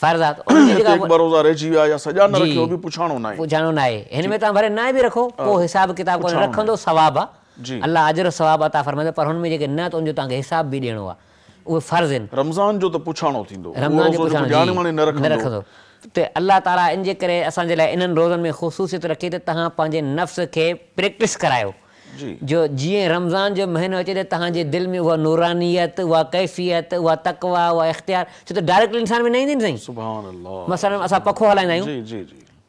फर्ज़ आहे रोज़ा रहिजी विया या सॼा न रखियो बि पुछाणो न आहे हिन में तव्हां भले न बि रखो पोइ हिसाब किताब कोन्हे रखंदो सवाबु आहे अल्लाह अजर सवाबु अता फरमाईंदो पर हुन में जेके न त उनजो तव्हांखे हिसाब बि ॾियणो आहे उहे फर्ज़ आहिनि रमज़ान जो त पुछाणो थींदो रमज़ान जो पुछाणो न रखंदो त अल्लाह ताला इन जे करे असांजे लाइ इन्हनि रोज़नि में ख़ुसूसियत रखी त तव्हां पंहिंजे नफ़्स खे प्रैक्टिस करायो जो जीअं रमज़ान जो महीनो अचे त तव्हांजे दिलि में उहा नूरानियत उहा कैफ़ियत उहा तक़वा उहा इख़्तियार छो त डायरेक्ट इंसान में न ईंदी न साईं। मसलन असां पखो हलाईंदा आहियूं,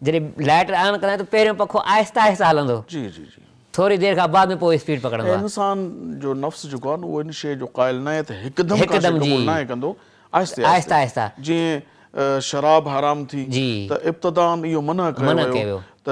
जॾहिं लाइट ऑन कंदा आहियूं त पहिरियों पखो आहिस्ता आहिस्ता हलंदो, थोरी देरि खां बाद में पोइ स्पीड पकड़ंदो। इंसान जो नफ़्स जेको आहे न उहो इन शइ जो क़ाइल न आहे त हिकदमि न कंदो, आहिस्ता आहिस्ता। जीअं शराब हराम थी त इब्तिदान इहो मना कयो त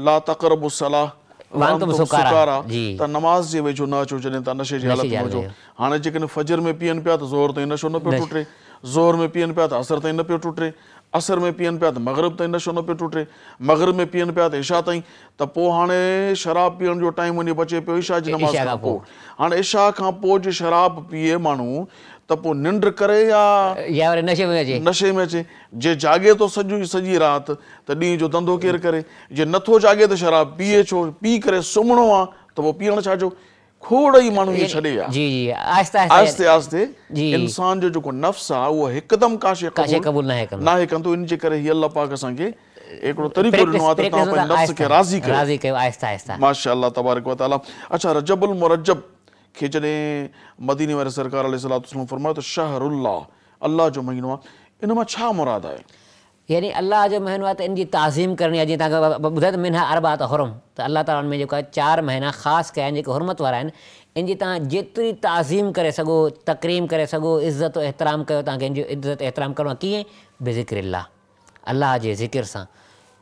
ला तक़रबु सलाह सुकारा त नमाज़ जे वेझो न अचो जॾहिं तव्हां नशे जी हालत में हुजो। हाणे जेकॾहिं फजर में पीअनि पिया त ज़ोर ताईं नशो न पियो टुटे, ज़ोर में पीअनि पिया त असर ताईं न पियो टुटे, असर में पीअनि पिया त मग़रिब ताईं नशो न पियो टुटे, मग़रिब में पीअनि पिया त इशा ताईं, त पोइ हाणे शराब पीअण जो टाइम वञी बचे पियो इशा जी नमाज़ खां पोइ। हाणे इशा खां पोइ जे शराब पीए माण्हू त पोइ निंड करे या नशे में अचे। जे जागे थो सॼी राति त ॾींहं जो धंधो केरु करे, जे नथो जागे त शराब पीए छो, पी करे सुम्हणो आहे त पोइ पीअण छाजो, खोड़ ई माण्हू इहे छॾे विया। आहिस्ते आहिस्ते इंसान जो जेको नफ़्स आहे उहो हिकदमि का शइ क़बूल नाहे कंदो। इन जे करे हीअ अल्लाह पाक असांखे हिकिड़ो तरीक़ो ॾिनो आहे त तव्हां पंहिंजे नफ़्स खे राज़ी कयो। माशाअल्लाह तबारक व तआला। अच्छा, रजबुल मुरज्जब खे जॾहिं मदीने वारे सरकार अलैहिस्सलाम फरमायो त शहरुल्लाह, अल्लाह जो महीनो आहे, इन मां छा मुराद आहे? यानी अल्लाह जो महीनो आहे त इन जी ताज़ीम करणी आहे। जीअं तव्हांखे ॿुधायो त मिन्हा अरबात हुरम, त अल्लाह ताला में जेको आहे 4 महीना ख़ासि कया आहिनि जेके हुरमत वारा आहिनि। इन जी तव्हां जेतिरी ताज़ीम करे सघो, तकरीम करे सघो, इज़त एतिराम कयो। तव्हांखे इन जो इज़त एतिराम करिणो आहे कीअं? बेज़िक्रिल्लाह, अल्लाह जे ज़िक्र सां,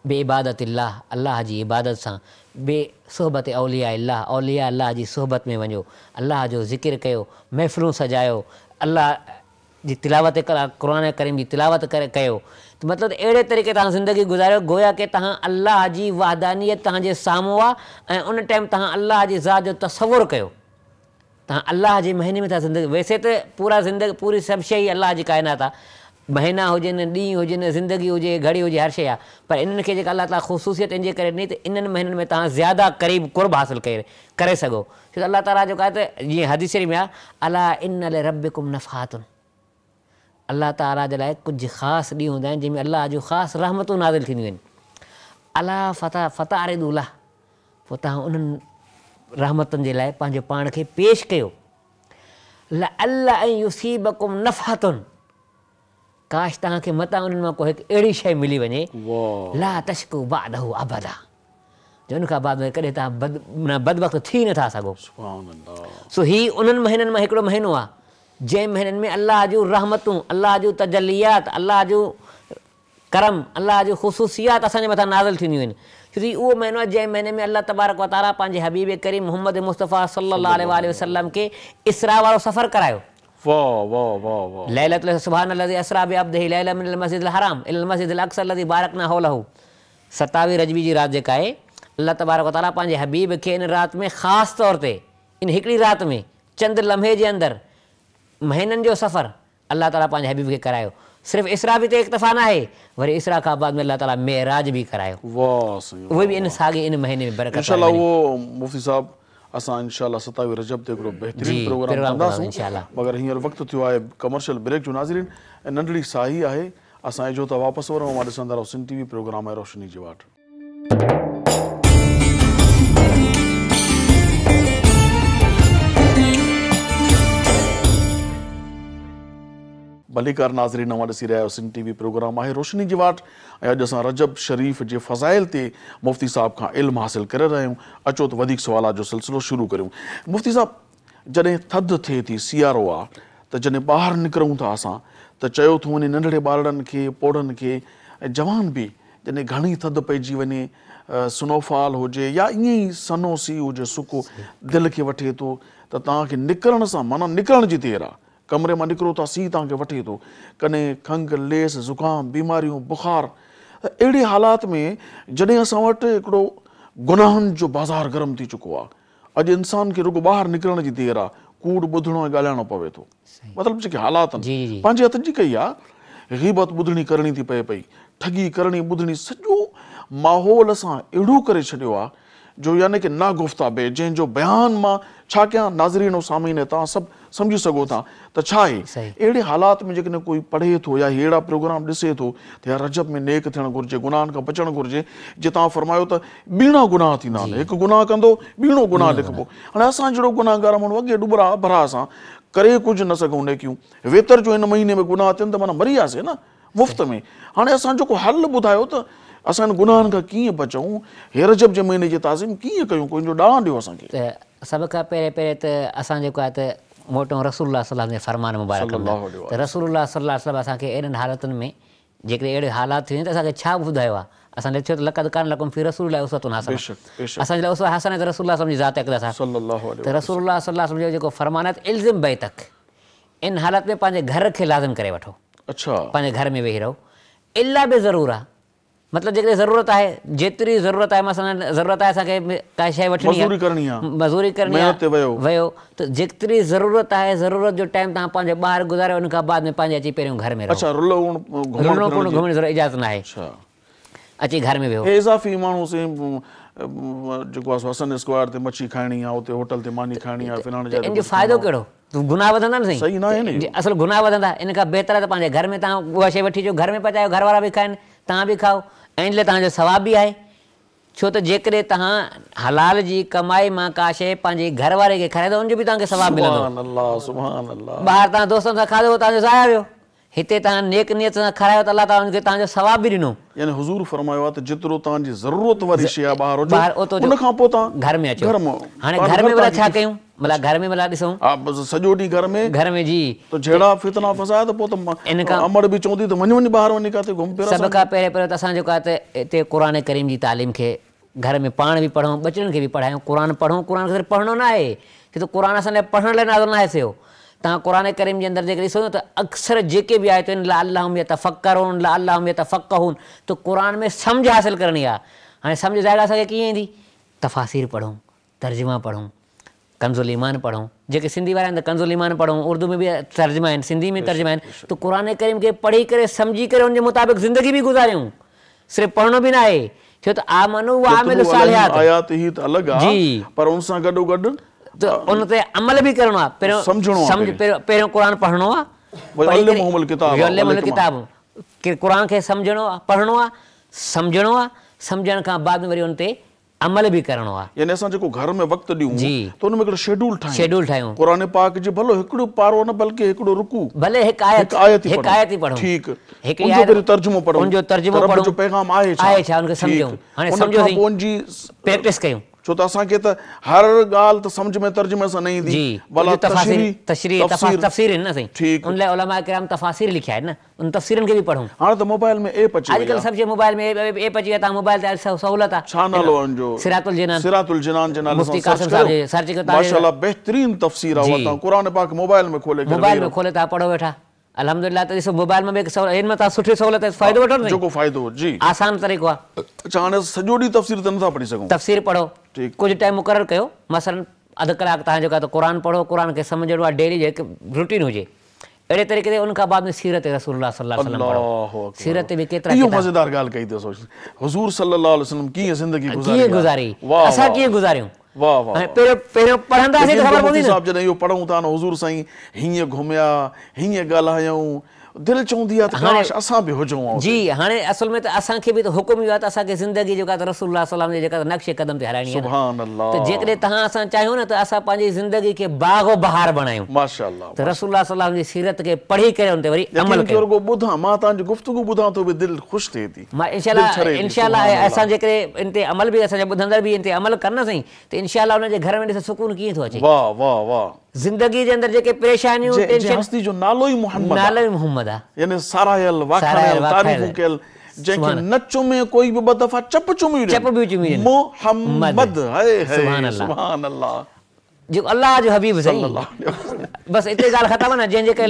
बे इबादतिल्लाह, अल्लाह जी इबादत सां, बे सोहबत औलिया अल्लाह, औलिया अल्लाह जी सोहबत में वञो, अल्लाह जो ज़िक्र कयो, महफ़िलूं सजायो, अल्लाह जी तिलावत क़ुरान करीम जी तिलावत कयो। त मतिलबु अहिड़े तरीक़े तव्हां ज़िंदगी गुज़ारियो गोया की तव्हां अल्लाह जी वहदानियत तव्हांजे साम्हूं आहे ऐं उन टाइम तव्हां अल्लाह जी ज़ात जो तसवुरु कयो। तव्हां अल्लाह जे महीने में था ज़िंदगी, वैसे त पूरा ज़िंदगी पूरी सभु शइ अल्लाह जी काइनात आहे, महीना हुजनि, ॾींहं हुजनि, ज़िंदगी हुजे, घड़ी हुजे, हर शइ आहे। पर इन्हनि खे जेका अल्लाह ताला ख़ुसूसियत इन जे करे ॾिनी त इन्हनि महीननि में तव्हां ज़्यादा क़रीब कुर्ब हासिलु करे सघो। छो त अल्लाह ताला जेको आहे त जीअं हदीस शरीफ़ में आहे, अला इन लिरब्बिकुम नफ़हातुन, अल्लाह ताला जे लाइ कुझु ख़ासि ॾींहं हूंदा आहिनि जंहिंमें अल्लाह जूं ख़ासि रहमतूं नाज़िल थींदियूं आहिनि। अला फतारिदुल्लाह, पोइ तव्हां उन्हनि रहमतुनि जे लाइ पंहिंजो पाण खे पेश कयो। लअल्ला अन युसीबकुम नफ़हतुन, काश तव्हांखे मतां उन्हनि मां कोई हिकु अहिड़ी शइ मिली वञे, ला तशकू बादहू अबदा, जो उन खां बाद में कॾहिं तव्हां बदबख़्त थी नथा सघो। सो हीउ उन्हनि महीननि मां हिकिड़ो महीनो आहे जंहिं महीननि में अल्लाह जूं रहमतूं, अल्लाह जूं तजलियात, अल्लाह जूं करम, अल्लाह जूं ख़ुसूसियात असांजे मथां नाज़िल थींदियूं आहिनि। छो त उहो महीनो आहे जंहिं महीने में अल्लाह तबारक व तआला पंहिंजे हबीब करीम मुहम्मद मुस्तफ़ा सल्लल्लाहु अलैहि वसल्लम खे इसरा वारो सफ़र करायो। लैलतुल सुब्हानल्लज़ी असरा बिअब्दिही लैला मिनल मस्जिदिल हराम इलल मस्जिदिल अक़सा अल्लज़ी बारकना हौलहू। 27 रजबी जी राति जेका आहे, अल्लाह तबारक व तआला पंहिंजे हबीब खे इन राति में ख़ासि तौर ते, इन हिकिड़ी राति में, चंद लम्हे जे अंदरि महीननि जो सफ़र अल्लाह ताला पंहिंजे हबीब खे करायो। सिर्फ़ु इसरा बि त इक्तफ़ा न आहे, वरी इसरा खां बाद में अल्लाह ताला मेराज बि करायो। उहे बि इन साॻे इन महीने में बरकत। इंशाअल्लाह उहो मुफ़्ती साहब असां इंशाअल्लाह 27 रजब ते हिकिड़ो बहितरीनु प्रोग्राम कंदासीं। मगर हींअर वक़्तु थियो आहे कमर्शियल ब्रेक जो। नाज़रीन, नंढड़ी साही आहे, असां इजो त वापसि वञूं। मां ॾिसंदा रहो सिंध टीवी प्रोग्राम आहे रोशनी जी वाट। भलीकार नाज़रीन, नवां ॾिसी रहिया आहियो सिंध टीवी प्रोग्राम आहे रोशनी जी वाट ऐं अॼु असां रजब शरीफ़ जे फ़ज़ाइल ते मुफ़्ती साहब खां इल्मु हासिलु करे रहिया आहियूं। अचो त वधीक सुवालात जो सिलसिलो शुरू करियूं। मुफ़्ती साहब, जॾहिं थधि थिए थी, सियारो आहे, त जॾहिं ॿाहिरि निकिरूं था असां त चयो थो वञे नंढड़े ॿारनि खे, पोड़नि खे ऐं जवान बि, जॾहिं घणी थधि पइजी वञे, स्नोफॉल हुजे या ईअं ई सनो सी हुजे, सुको दिलि खे वठे थो त तव्हांखे निकिरण सां माना निकिरण जी देरि आहे, कमरे मां निकिरो था सी तव्हांखे वठे थो, कॾहिं खंघि, लेस, ज़ुकाम, बीमारियूं, बुख़ार। अहिड़े हालात में जॾहिं असां वटि हिकिड़ो गुनाहनि जो बाज़ार गरम थी चुको आहे, अॼु इंसान खे रुॻो ॿाहिरि निकिरण जी देरि आहे, कूड़ ॿुधणो ऐं ॻाल्हाइणो पवे थो। मतिलबु जेके हालात आहिनि पंहिंजे हथ जी कई आहे, ग़ीबत ॿुधणी करणी थी पए पई, ठगी करणी ॿुधणी, सॼो माहौल असां अहिड़ो करे छॾियो आहे जो यानी की ना गुफ़्ता बे, जंहिंजो बयान मां छा कयां नाज़रीन ऐं सामीन तव्हां सभु सम्झी सघो था त छा आहे सही। अहिड़े हालात में जेकॾहिं कोई पढ़े थो या अहिड़ा प्रोग्राम ॾिसे थो त यार रजब में नेक थियणु घुरिजे गुनाहनि खां बचणु घुरिजे जीअं तव्हां फरमायो त ॿीणा गुनाह थींदा आहिनि हिकु गुनाह कंदो ॿीणो गुनाह लिखबो हाणे असां जहिड़ो गुनाहगार माण्हू अॻे ॾुबरा भरा सां करे कुझु न सघूं नेकियूं वेतर जो हिन महीने में गुनाह थियनि त माना मरी वियासीं न मुफ़्त में हाणे असां जेको हल ॿुधायो त असां हिन गुनाहनि खां कीअं बचूं हे रजब जे महीने जी ताज़ीम कीअं कयूं कोई जो ॾांहुं ॾियो असांखे त सभ खां पहिरें त असां जेको आहे त मोटो रसूलुल्लाह सल्लल्लाहु अलैहि फरमान मुबारक त रसूलुल्लाह सल्लल्लाहु अलैहि वसल्लम असांखे अहिड़नि हालतुनि में जेकॾहिं अहिड़े हालात थियूं त असांखे छा ॿुधायो आहे असां ॾिठो त लक़द कान लकुम फी रसूलिल्लाहि उसवतुन हसना असांजे लाइ उसवा हसन आहे त रसूलुल्लाह सल्लल्लाहु अलैहि वसल्लम जी ज़ात अक़दस आहे त रसूलुल्लाह सल्लल्लाहु अलैहि वसल्लम जो जेको फरमान आहे त इल्ज़िम बैतक इन हालत में पंहिंजे घर खे लाज़िम करे वठो अच्छा पंहिंजे घर में वेही रहो इला बि ज़रूरु आहे मतिलबु जेकॾहिं ज़रूरत आहे जेतिरी ज़रूरत आहे मसलन ज़रूरत आहे असांखे का शइ वठणी आहे मज़ूरी करणी आहे वियो त जेतिरी ज़रूरत आहे ज़रूरत जो टाइम तव्हां पंहिंजे ॿाहिरि गुज़ारियो उन खां बाद में पंहिंजे अची पहिरियों घर में रहो घुमण जी इजाज़त न आहे अची घर में वियो इज़ाफ़ी माण्हू से जेको आहे हसन स्क्वायर ते मच्छी खाइणी आहे उते होटल ते मानी खाइणी आहे फिलहाणे इन जो फ़ाइदो कहिड़ो गुनाह वधंदा न सही न आहे न असुलु गुनाह वधंदा इन खां बहितर आहे त पंहिंजे घर में तव्हां उहा शइ वठी अचो घर में पचायो घर वारा बि खाइनि तव्हां बि खाओ ऐं इन लाइ तव्हांजो सवाब बि आहे छो त जेकॾहिं तव्हां हलाल जी कमाई मां का शइ पंहिंजे घर वारे खे खाराए त उनजो बि तव्हांखे सवाब मिलंदो ॿाहिरि तव्हां दोस्तनि सां खाधो तव्हांजो ज़ाया वियो हिते तव्हां नेक नियत सां खारायो त अलाह ताला हुनखे तव्हांजो सवाब बि ॾिनो यानी हुज़ूर फरमायो आहे त जेतिरो तव्हांजी ज़रूरत वारी शइ आहे ॿाहिरि हुजे उन खां पोइ तव्हां घर में अचो हाणे घर में भला छा कयूं भला घर में भला ॾिसूं सॼो ॾींहुं घर में जी त जहिड़ा फितना फसाया त पोइ त इन खां अमड़ बि चवंदी त वञ ॿाहिरि वञी काथे घुम फिर सभ खां पहिरियों त असां जेको आहे त हिते क़ुर करीम जी तालीम खे घर में पाण बि पढ़ूं बचड़नि खे बि पढ़ायूं क़ुर पढ़ूं क़ुर खे सिर्फ़ु पढ़णो न आहे छो त क़ुर असां लाइ पढ़ण लाइ नाज़िल न आहे थियो तव्हां क़ुर करीम जे अंदरि जेके ॾिसो त अक्सर जेके बि आयतूं आहिनि लअल्लहुम यतफ़क्करून लअल्लहुम यतफ़क्कहून त क़ुर में सम्झ हासिलु करणी आहे हाणे सम्झ ज़ाहिर असांखे कीअं ईंदी तफ़ासीर पढ़ूं तर्जुमा पढ़ूं कंज़ुल ईमान पढ़ूं जेके सिंधी वारा आहिनि त कंज़ुल ईमान पढ़ूं उर्दू में बि तर्जुमा आहिनि सिंधी में तर्जुमा आहिनि त क़ुर करीम खे पढ़ी करे सम्झी करे उनजे मुताबिक़ ज़िंदगी बि गुज़ारियूं सिर्फ़ु पढ़णो बि न आहे छो त आमनू व आमिलू सालिहात आयात ही त अलॻि आहे जी पर उन सां गॾोगॾु त उन ते अमल बि करिणो आहे पहिरियों क़ुर पढ़णो आहे किताब क़ुर खे सम्झणो आहे पढ़णो आहे सम्झणो आहे सम्झण खां बाद में वरी उन ते अमल बि करिणो आहे यानी असां जेको घर में वक़्तु ॾियूं त उन में हिकिड़ो शेड्यूल ठाहियूं क़ुर पाक जी भलो हिकिड़ो पारो न बल्कि हिकिड़ो रुकू भले हिकु आयत ई पढ़ूं ठीकु हिकु तर्जुमो पढ़ूं उनजो तर्जुमो पढ़ूं जो पैगाम आहे छा उनखे सम्झूं हाणे सम्झोसीं उनजी प्रैक्टिस कयूं छो त असांखे त हर ॻाल्हि त सम्झ में तर्जुमे सां न ईंदी भला तफ़सीर आहिनि न साईं उन लाइ उलमा किराम तफ़ासीर लिखिया आहिनि न उन तफ़सीरनि खे बि पढ़ूं हाणे त मोबाइल में एप अची अॼुकल्ह सभु शइ मोबाइल में एप अची विया तव्हां मोबाइल ते सहूलियत आहे छा नालो आहे उनजो सिरातुल जिनान जे नाले मुफ्ती कासिम साहब जे सर्च कयो माशाअल्लाह बहितरीन तफ़सीर आहे तव्हां क़ुर पाक मोबाइल में खोले तव्हां पढ़ो वेठा अल्हम्दुलिल्लाह त ॾिसो मोबाइल में बि हिन में तव्हां सुठी सहूलियत फ़ाइदो वठो न जेको फ़ाइदो जी आसान तरीक़ो आहे अच्छा हाणे सॼो ॾींहुं तफ़सीर त नथा पढ़ी सघूं तफ़सीर पढ़ो कुझु टाइम मुक़ररु कयो मसलन अधु कलाकु तव्हां जेको आहे त क़ुर पढ़ो क़ुर खे सम्झणो आहे डेली जेके रूटीन हुजे अहिड़े तरीक़े ते उन खां बाद में सीरत रसूलुल्लाह सल्लल्लाहु अलैहि वसल्लम पढ़ो सीरत बि केतिरा इहो मज़ेदार ॻाल्हि कई अथव हुज़ूर सल्लल्लाहु अलैहि वसल्लम कीअं ज़िंदगी गुज़ारी असां कीअं गुज़ारियूं पहिरियों पढ़ंदासीं त ख़बर पवंदी न साहिब जॾहिं इहो पढ़ूं था न हुज़ूर साईं हीअं घुमिया हीअं ॻाल्हायूं दिलि चवंदी आहे त काश असां बि हुजूं जी हाणे असुल में त असांखे बि त हुकुम इहो आहे त असांखे ज़िंदगी जेका त रसूलुल्लाह सल्लल्लाहु अलैहि वसल्लम जे जेका नक्शे क़दम ते हलाइणी आहे सुभान अल्लाह त जेकॾहिं तव्हां असां चाहियूं न त असां पंहिंजी ज़िंदगी खे बाग़ो बहार बणायूं माशाअल्लाह त रसूलुल्लाह सल्लल्लाहु अलैहि वसल्लम जी सीरत खे पढ़ी करे उन ते वरी अमल कयो ॿुधां मां तव्हांजी गुफ़्तगू ॿुधां थो बि दिलि ख़ुशि थिए थी मां इंशाअल्लाह असां जेकॾहिं इन ते अमल बि असांजा ॿुधंदड़ बि इन ते अमल कनि न साईं त इंशाअल्लाह उनजे घर में ॾिस सुकून कीअं थो अचे वाह वाह वाह ज़िंदगी जे अंदरि जेके परेशानियूं हस्ती जो नालो ई मोहम्मद आहे यानी सारायल वाखायल तारीफ़ूं कयल जंहिंखे न चुमे कोई बि ॿ दफ़ा चप चुमी मोहम्मद सुभान अल्लाह जेको अल्लाह जो हबीब सही बसि हिते ॻाल्हि ख़तमु न जंहिंजे करे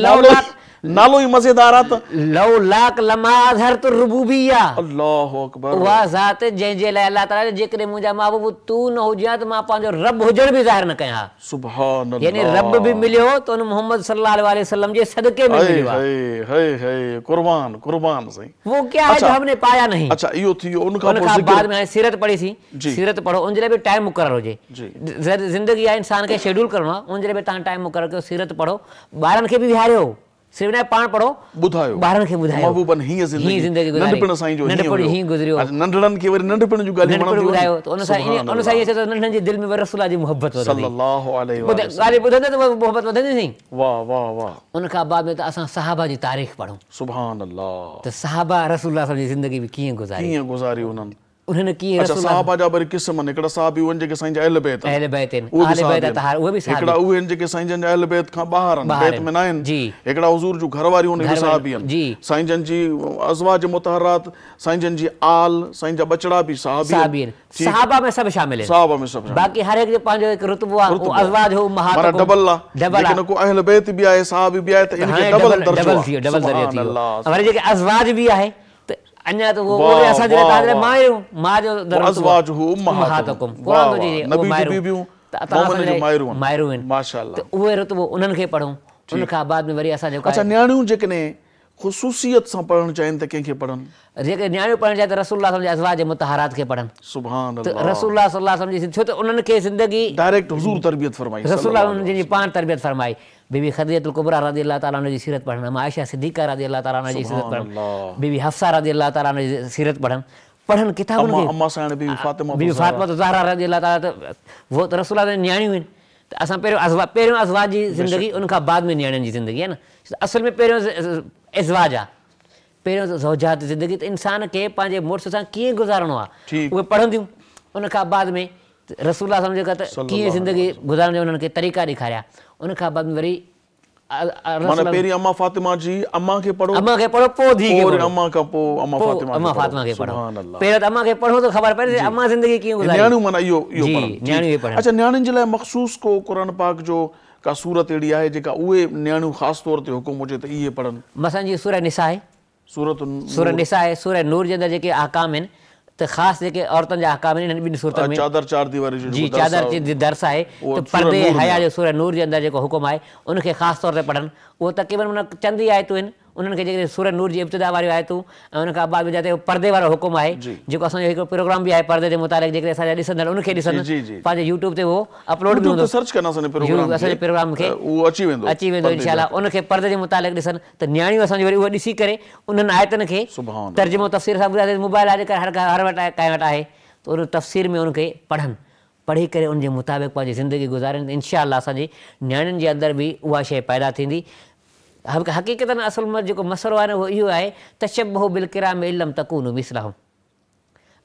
नालो ही मज़ेदार आहे त लौ लाक लमा अज़हरत रुबूबिया, अल्लाहु अकबर। उहा ज़ात जंहिंजे लाइ अल्लाह ताला जेकॾहिं मुंहिंजा महबूब तूं न हुजां त मां पंहिंजो रब हुजण बि ज़ाहिर न कयां। सुभान अल्लाह। यानी रब बि मिलियो त उन मोहम्मद सल्लल्लाहु अलैहि वसल्लम जे सदके में मिलियो आहे। है कुर्बान कुर्बान सही। वो क्या है जो हमने पाया नहीं। अच्छा इहो थी वियो। उनखां उनखां पोइ बाद में हाणे सीरत पढ़ी थी, जी। सीरत पढ़ो, उन जे लाइ बि टाइम मुक़ररु हुजे। जी। ज़िंदगी आहे, इंसान खे शेड्यूल करिणो आहे, उन जे लाइ बि तव्हां टाइम मुक़ररु कयो, सीरत पढ़ो, ॿारनि खे बि विहारियो, सिर्फ़ु न पाण पढ़ो, ॿुधायो ॿारनि खे ॿुधायो महबूबन हीअं ज़िंदगी गुज़ारी, नंढपिण साईं जो नंढपिण हीअं गुज़रियो, नंढड़नि खे वरी नंढपिण जूं ॻाल्हियूं नंढपिण वणंदियूं ॿुधायो, त उन सां ईअं अचे त नंढनि जे दिलि में रसूल जी मुहबत वधंदी। सल्लल्लाहु अलैहि वसल्लम। ॻाल्हि ॿुधंदे त मुहबत वधंदी नी। वाह वाह वाह। उनखां बाद में त असां सहाबा जी तारीख़ पढ़ूं सुभान अल्लाह। त सहाबा रसूल जी ज़िंदगी बि कीअं गुज़ारी, कीअं गुज़ारी उन्हनि। उन्हनि कीअं अच्छा सहाबा जा वरी क़िस्म आहिनि। हिकिड़ा साहबी उहे जेके साईं जा अहल बैत आहिनि, अहल बैत आहिनि, उहे बि आले बैत साहबी तहार उहे बि आहिनि। हिकिड़ा उहे आहिनि जेके साईं जन जा अहल बैत खां ॿाहिरि आहिनि, बैत में न आहिनि। जी। हिकिड़ा हुज़ूर जूं घरवारियूं उन बि साहबी आहिनि। जी। साईं जन जी अज़वाज मुतहरात, साईं जन जी आल, साईं जा बचड़ा बि साहबी आहिनि। सहाबा में सभु शामिल आहिनि, साहबा में सभु। बाक़ी हर एक जो पंहिंजो हिकु रुतबो आहे, वो अज़वाज हो उम्महात माना को डबल आहे। डबल लेकिन को अहल बैत बि आहे, साहबी बि आहे, त इनके डबल दर्जो आहे। डबल दर्जो थी अल्लाह। वियो। वरी जेके अज़वाज बि आहे त अञा त वो असां जे लाइ मायूं, मां जो अज़वाज हु उम्महातकुम, क़ुरान थो चए नबी जूं बीबियूं, मोमिन जूं मायरूं आहिनि। माशाअल्लाह। त उहे रुतबो उन्हनि खे पढ़ूं। उनखां बाद में वरी असां जेको अच्छा न्याणियूं जेकॾहिं ख़ुसूसियत सां पढ़णु चाहिनि त कंहिंखे पढ़नि? जेके न्याणियूं पढ़णु चाहिनि त रसूलुल्लाह सल्लल्लाहु अलैहि वसल्लम जे मुतहरात खे पढ़नि। सुभान त अल्लाह। रसूलुल्लाह सल्लल्लाहु अलैहि वसल्लम जी, छो त उन्हनि खे ज़िंदगी डायरेक्ट हुज़ूर तरबियत फरमाई। रसूलुल्लाह जिन पाण तरबियत फरमाई। बीबी खदीजतुल कुबरा रज़ी अल्लाह ताला अन्हा जी सीरत पढ़नि, अम्मा आयशा सिद्दीक़ा रज़ी अल्लाह ताला अन्हा जी सीरत पढ़नि, बीबी हफ्सा रज़ी अल्लाह ताला अन्हा जी सीरत पढ़नि किताबनि खे। अम्मा साईं बीबी फातिमा, बीबी फातिमा ज़हरा रज़ी अल्लाह ताला, त वो त रसूलुल्लाह जी न्याणियूं आहिनि। त असां पहिरियों अज़वाज जी ज़िंदगी, उनखां बाद में न्याणियुनि जी ज़िंदगी आहे न। असल में पहिरियों इज़वाज आहे, पहिरियों ज़ौजात ज़िंदगी। त इंसान खे पंहिंजे मुड़ुस सां कीअं गुज़ारिणो आहे उहे पढ़ंदियूं। उनखां बाद में रसूलुल्लाह सल्लल्लाहु अलैहि वसल्लम जेका कीअं ज़िंदगी गुज़ारण जो उन्हनि खे तरीक़ा ॾेखारिया। उनखां बाद में वरी माना पहिरीं अम्मा फातिमा जी अम्मा खे पढ़ो, अम्मा खे पढ़ो, पोइ धीउ खे पढ़ो, अम्मा खां पोइ अम्मा फातिमा खे पढ़ो। पहिरियों त अम्मा खे पढ़ो त ख़बर पए अम्मा ज़िंदगी कीअं गुज़ारी। न्याणियूं माना इहो न्याणियूं पढ़नि। अच्छा न्याणियुनि जे लाइ मख़सूस को क़ुरान पाक जो का सूरत अहिड़ी आहे जेका उहे न्याणियूं ख़ासि तौर ते हुकुम हुजे त इहे पढ़नि? मसलन जी सूरह निसा आहे, सूरत निसा आहे, सूरह नूर जे अंदरि जेके अहकाम आहिनि, त ख़ासि जेके औरतुनि जा अहकाम आहिनि ॿिनि सूरतनि में। चादर चार दीवारी जो जी, चादर जी दर्स आहे, त पर्दे हया जो सूरह नूर जे अंदरि जेको हुकुम आहे उनखे ख़ासि तौर ते पढ़नि। उहो तक़रीबन माना चंद ई आयतूं आहिनि, उन्हनि खे जेके सूरह नूर जी इब्तिदा वारियूं आयतूं, ऐं उनखां बाद में जिते पर्दे वारो हुकुम आहे, जेको असांजो हिकिड़ो प्रोग्राम बि आहे पर्दे जे मुतालिक़, जेके असांजा ॾिसंदड़ उनखे ॾिसनि, पंहिंजे यूट्यूब ते उहो अपलोड बि हूंदो, सर्च कंदासीं असांजे प्रोग्राम खे उहो अची वेंदो इंशाअल्लाह। उनखे पर्दे जे मुतालिक़ ॾिसनि त न्याणियूं असांजी वरी उहो ॾिसी करे उन्हनि आयतनि खे तर्जुमो तफ़सीर सां ॿुधाए। मोबाइल अॼुकल्ह हर वटि आहे, कंहिं वटि आहे, त उन तफ़सीर में उनखे पढ़नि, पढ़ी करे उनजे मुताबिक़ पंहिंजी ज़िंदगी गुज़ारनि। त इंशाअल्लाह असांजी न्याणियुनि जे अंदरि बि उहा शइ पैदा थींदी। हक़ीक़तन असुल में जेको मसइलो आहे न उहो इहो आहे, तशब्बुहु बिल किराम इल्लम तकूनु मिसलहुम।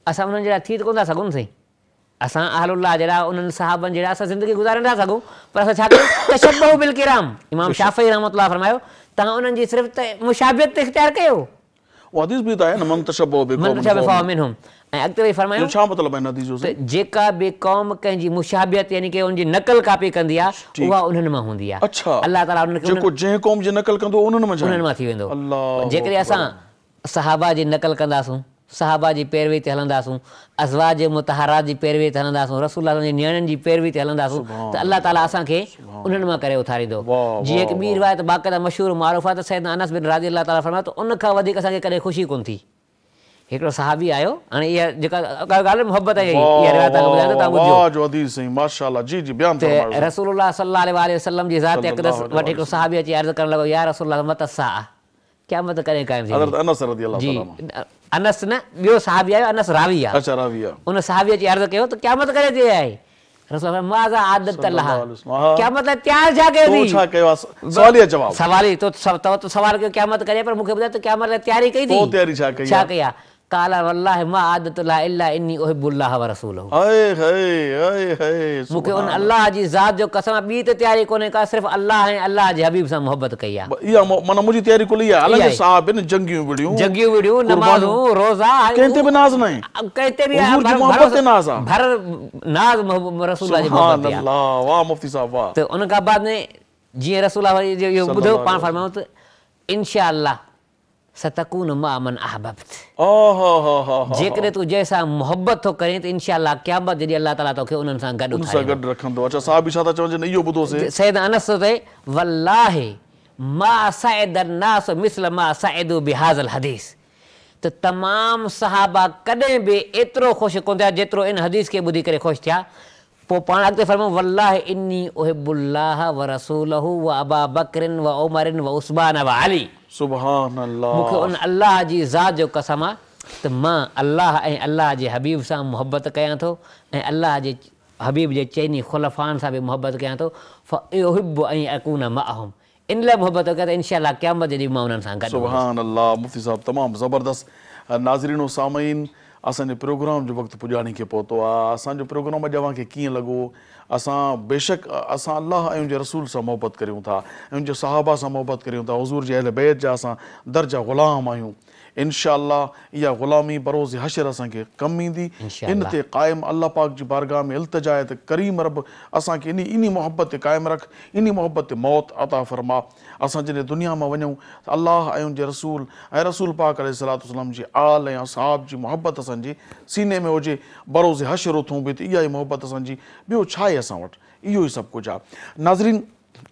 असां उन्हनि जहिड़ा थी त कोन था सघूं सही, असां अहलुल्लाह जहिड़ा, उन्हनि सहाबनि जहिड़ा असां ज़िंदगी गुज़ारे नथा सघूं, पर असां छा कयूं? तशब्बुहु बिल किराम। इमाम शाफ़ी रहमतुल्लाह फरमायो, तव्हां उन्हनि जी सिर्फ़ु त मुशाबियत ते इख़्तियार कयो। हदीस बि त आहे न, मन तशब्बुहु बिक़ौमिन। ऐं अॻिते वरी फरमायो, छा मतिलबु आहे हदीस जो? त जेका बि क़ौम कंहिंजी मुशाबियत यानी की उनजी नक़ल कापी कंदी आहे, उहा उन्हनि मां हूंदी आहे। अच्छा, अल्लाह ताला जेको जंहिं क़ौम जी नक़ल कंदो उन्हनि मां थी वेंदो। अल्लाह, जेकॾहिं असां सहाबा जी नक़ल कंदासूं, सहाबा जी पैरवी ते हलंदासूं, अज़वाज मुतहरात जी पैरवी ते हलंदासूं, रसूलुल्लाह जी न्याणियुनि जी पैरवी ते हलंदासूं, त अल्लाह ताला असांखे उन्हनि मां करे उथारींदो। जीअं हिकु ॿी रिवायत बाक़ाइदा मशहूरु मारूफ़ आहे, त सैयदना अनस बिन राज़ी अल्लाह ताला फरमायो, त उनखां वधीक असांखे कॾहिं ख़ुशी कोन थी। हिकिड़ो सहाबी आयो, हाणे इहा जेका ॻाल्हि मुहबत आहे, रसूलुल्लाह सल्लल्लाहु अलैहि वसल्लम जी ज़ात अक़दस वटि हिकिड़ो सहाबी अची अर्ज़ करणु लॻो, या रसूलुल्लाह मत साअ, क़यामत कॾहिं क़ाइमु थींदी? जी, अनस न, ॿियो सहाबी आयो, अनस रावी आहे। अच्छा, रावी आहे। उन सहाबी अची अर्ज़ कयो त क़यामत कॾहिं थी आहे? रसूल माज़ा आदत लहा, क़यामत तयार छा कयो थी? छा कयो आहे? सवालिया जवाब। सवाल ई तो सवाल कयो क़यामत कॾहिं, पर मूंखे ॿुधायो त क़यामत लाइ तयारी कई थी? तयारी छा कई? छा कई आहे? काला वल्लाहि मा आदत ला इल्ला इन्नी उहिब्बुल्लाह व रसूलहु। मूंखे उन अल्लाह जी ज़ात जो कसम, ॿी त तयारी कोन्हे का, सिर्फ़ु अल्लाह ऐं अल्लाह जे हबीब सां मोहबत कई आहे। इहा माना मुंहिंजी तयारी कुल इहा आहे। हालांकि साहब आहिनि, जंगियूं विड़ियूं, नमाज़ूं, रोज़ा, कंहिं ते बि नाज़ न आहे, कंहिं ते बि मोहबत ते नाज़ आहे, भर नाज़ रसूलुल्लाह जी मोहबत आहे। वाह मुफ्ती साहब वाह। त उन खां बाद में जीअं रसूलुल्लाह इहो ॿुधो, पाण फरमायो त इंशाअल्लाह सतकून मा मन अहबब्त। आहा जेकॾहिं तूं जंहिंसां मोहबत थो करें त इंशाअल्लाह क़यामत जॾहिं अल्लाह ताला तोखे उन्हनि सां गॾु उन सां ठाहींदो। गॾु रखंदो। अच्छा साहब छा था चवनि इहो ॿुधोसीं। सैयद अनस थो चए वल्लाहि मा सअद अन्नास मिस्ल मा सअदू बिहाज़ल हदीस। त तमामु सहाबा कॾहिं बि एतिरो ख़ुशि कोन थिया जेतिरो इन हदीस खे ॿुधी करे ख़ुशि थिया। पोइ पाण अॻिते फरमायूं वल्लाहि इन्नी उहिब्बुल्लाह व रसूलहु व अबा बकरिन व उमरिन व उस्मान व अली। सुभान अल्लाह। मूंखे उन अल्लाह जी ज़ात जो कसम आहे त मां अल्लाह ऐं अल्लाह जे हबीब सां मुहबत कयां थो ऐं अल्लाह जे हबीब जे चइनी ख़ुलफ़ान सां बि मुहबत कयां थो। फ़उहिब्बु अन अकून मअहुम। इन लाइ मुहबत कयां त इंशाअल्लाह क़यामत जे ॾींहुं मां उन्हनि सां गॾु। सुभान अल्लाह। मुफ्ती साहब तमामु ज़बरदस्त। नाज़रीनो सामईन असांजे प्रोग्राम जो वक़्तु पुॼाणी खे पहुतो आहे। असांजो प्रोग्राम अॼु अव्हांखे कीअं लॻो? असां बेशक असां अल्लाह ऐं उनजे रसूल सां मुहबत करियूं था ऐं उनजे सहाबा सां मुहबत करियूं था। हुज़ूर जे अहल बैत जा असां दर्जा ग़ुलाम आहियूं। इंशाअल्लाह इहा ग़ुलामी बरोज़ हशर असांखे कमु ईंदी। इन ते क़ाइमु अल्लाह पाक जी बारगाह में इल्तिजा आहे त करीम रब असांखे इन मोहबत ते क़ाइमु रख, इन मोहबत ते मौत अता फरमा। असां जॾहिं दुनिया मां वञूं त अल्लाह ऐं उनजे रसूल ऐं रसूल पाक अलैहिस्सलातु वस्सलाम जी आल ऐं असहाब जी मोहबत असांजे सीने में हुजे। बरोज़ हशर उथूं बि त इहा ई मोहबत असांजी। ॿियो छा आहे असां वटि? इहो ई सभु कुझु आहे। नाज़रीन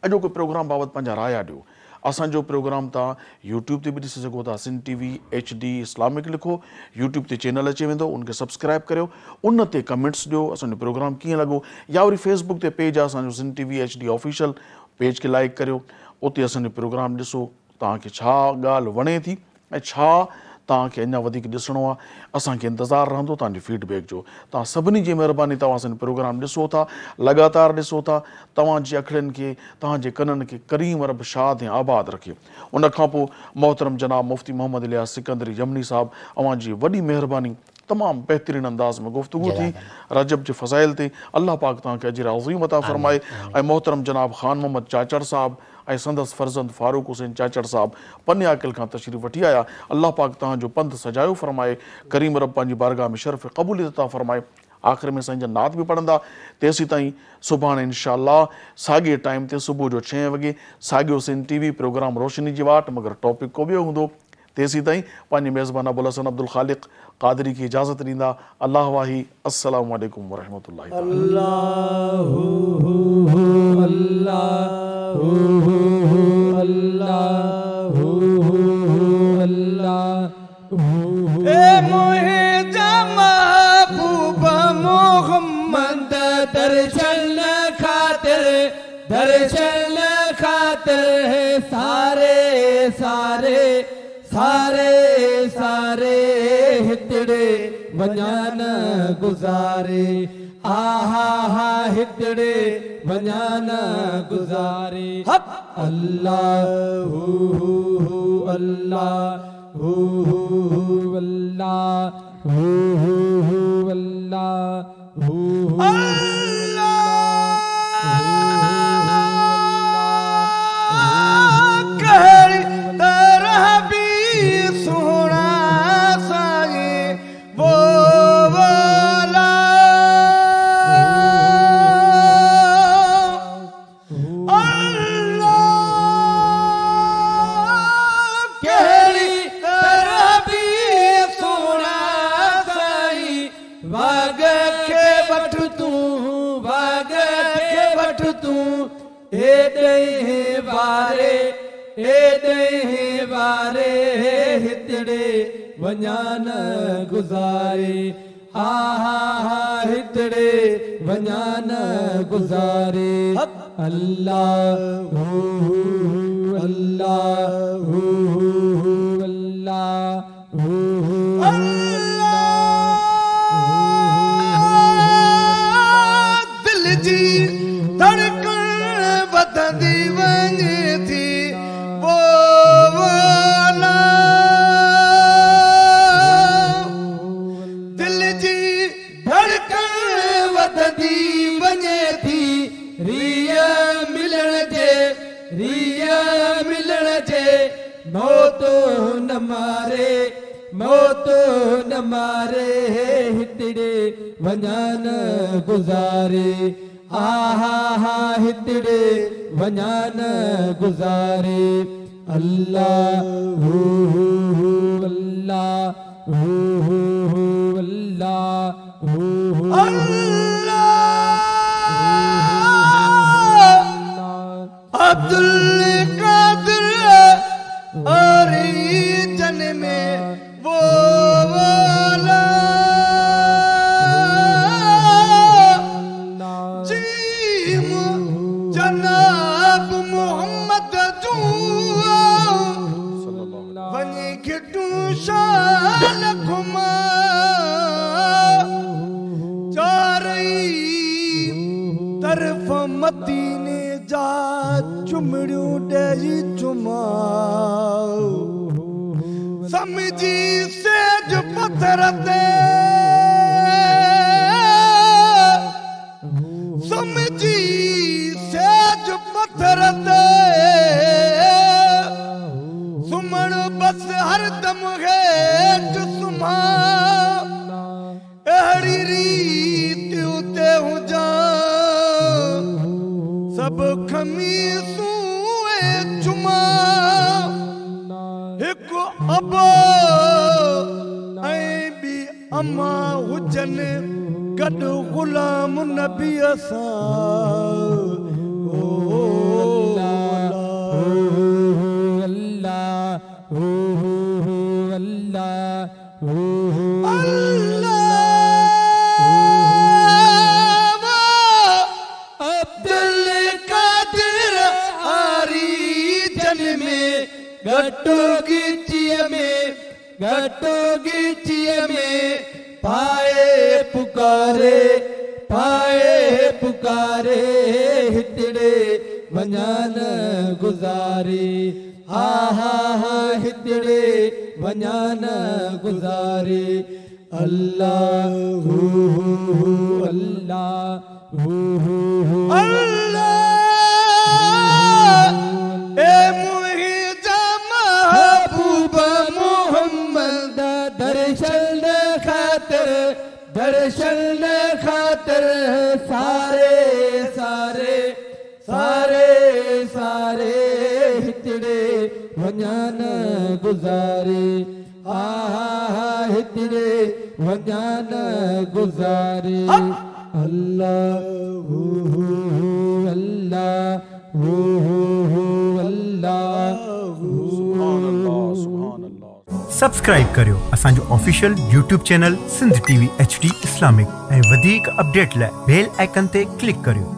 अॼोके प्रोग्राम बाबति पंहिंजा राया ॾियो। असांजो प्रोग्राम तव्हां यूट्यूब ते बि ॾिसी सघो था। सिंध TV HD इस्लामिक लिखो, यूट्यूब ते चैनल अची वेंदो, उनखे सब्सक्राइब करियो, उन ते कमेंट्स ॾियो असांजो प्रोग्राम कीअं लॻो। या वरी फेसबुक ते पेज आहे असांजो Sindh TV HD official, page खे लाइक करियो, उते असांजो प्रोग्राम ॾिसो तव्हांखे छा ॻाल्हि वणे थी ऐं छा तव्हांखे अञा वधीक ॾिसणो आहे। असांखे इंतज़ारु रहंदो तव्हांजी फीडबैक जो। तव्हां सभिनी जी महिरबानी, तव्हां असांजो प्रोग्राम ॾिसो था, लगातार ॾिसो था। तव्हांजी अखियुनि खे, तव्हांजे कननि खे करीम रब शाद ऐं आबाद रखे। उनखां पोइ मोहतरम जनाब मुफ्ती मोहम्मद इलियास सिकंदरी जमनी साहब, अव्हांजी वॾी महिरबानी, तमामु बहितरीन अंदाज़ में गुफ्तगू थी रजब जे फ़ज़ाइल ते। अल्लाह पाक तव्हांखे अजर अज़ीम अता फ़रमाए। ऐं मोहतरम जनाब ख़ान मोहम्मद चाचड़ साहब ऐं संदसि फर्ज़ंद फारूक हुसैन चाचड़ साहब पन्याकिल खां तशरीफ़ वठी आया। अल्लाह पाक तव्हांजो पंथ सजायो फ़रमाए। करीम रब पंहिंजी बारगाह में शर्फ़ क़बूलियत अता फ़रमाए। आख़िर में संजन नात बि पढ़ंदा। तेसीं ताईं सुभाणे इंशाअल्लाह साॻिए टाइम ते सुबुह जो 6 वॻे साॻियो सिंध TV प्रोग्राम रोशनी जी वाट, मगर टॉपिक को ॿियो हूंदो। तेसीं ताईं पंहिंजे मेज़बान अबुल हसन अब्दुल ख़ालिक़ क़ादरी खे इजाज़त ॾींदा। अल्लाह वाही। अस्सलामु अलैकुम वरहमतुल्लाहि दर्शन खातिर है सारे सारे सारे सारे हितड़े वञान गुज़ारे। आहा हा हितड़े वञान गुज़ारे। अल्लाह अल्लाह वञान गुज़ारे। आहा हा हितड़े वञान गुज़ारे। अल्लाह अल्लाह दिल जी धड़कन वधंदी वञे थी। मौतो न मारे हितड़े वञान गुज़ारे। आहा हा हितड़े वञान गुज़ारे। अल्लाह अल्लाह अल्लाह अब्दुल कादिर और जन में वो वाला जीम जनाब मोहम्मद जू वनी घिटू शान घुमा तरफ मदीने जा चुमड़ियों डेही चुमा समझी सेज पत्थर ते समझी सेज पत्थर ते सुमण बस हर दम हेठ सुमा अहिड़ी रीत उते हुजा सब खमीसूं चुमा एक अबा ऐं बि अमा हुजन गॾु ग़ुलाम नबी सां गटो गिचिए में पाए पुकारे हितड़े वञान गुज़ारे हा हा हा हितड़े वञान गुज़ारे अल्लाह अल्लाह अल्लाह ए दर्शन खातर सारे सारे सारे सारे हितड़े वञान गुज़ारे हा हा हितड़े वञान गुज़ारे अल्लाह अल्लाह सब्सक्राइब करियो असांजो official YouTube channel Sindh TV HD Islamic ऐं वधीक अपडेट लाइ बेल आइकन ते क्लिक करियो।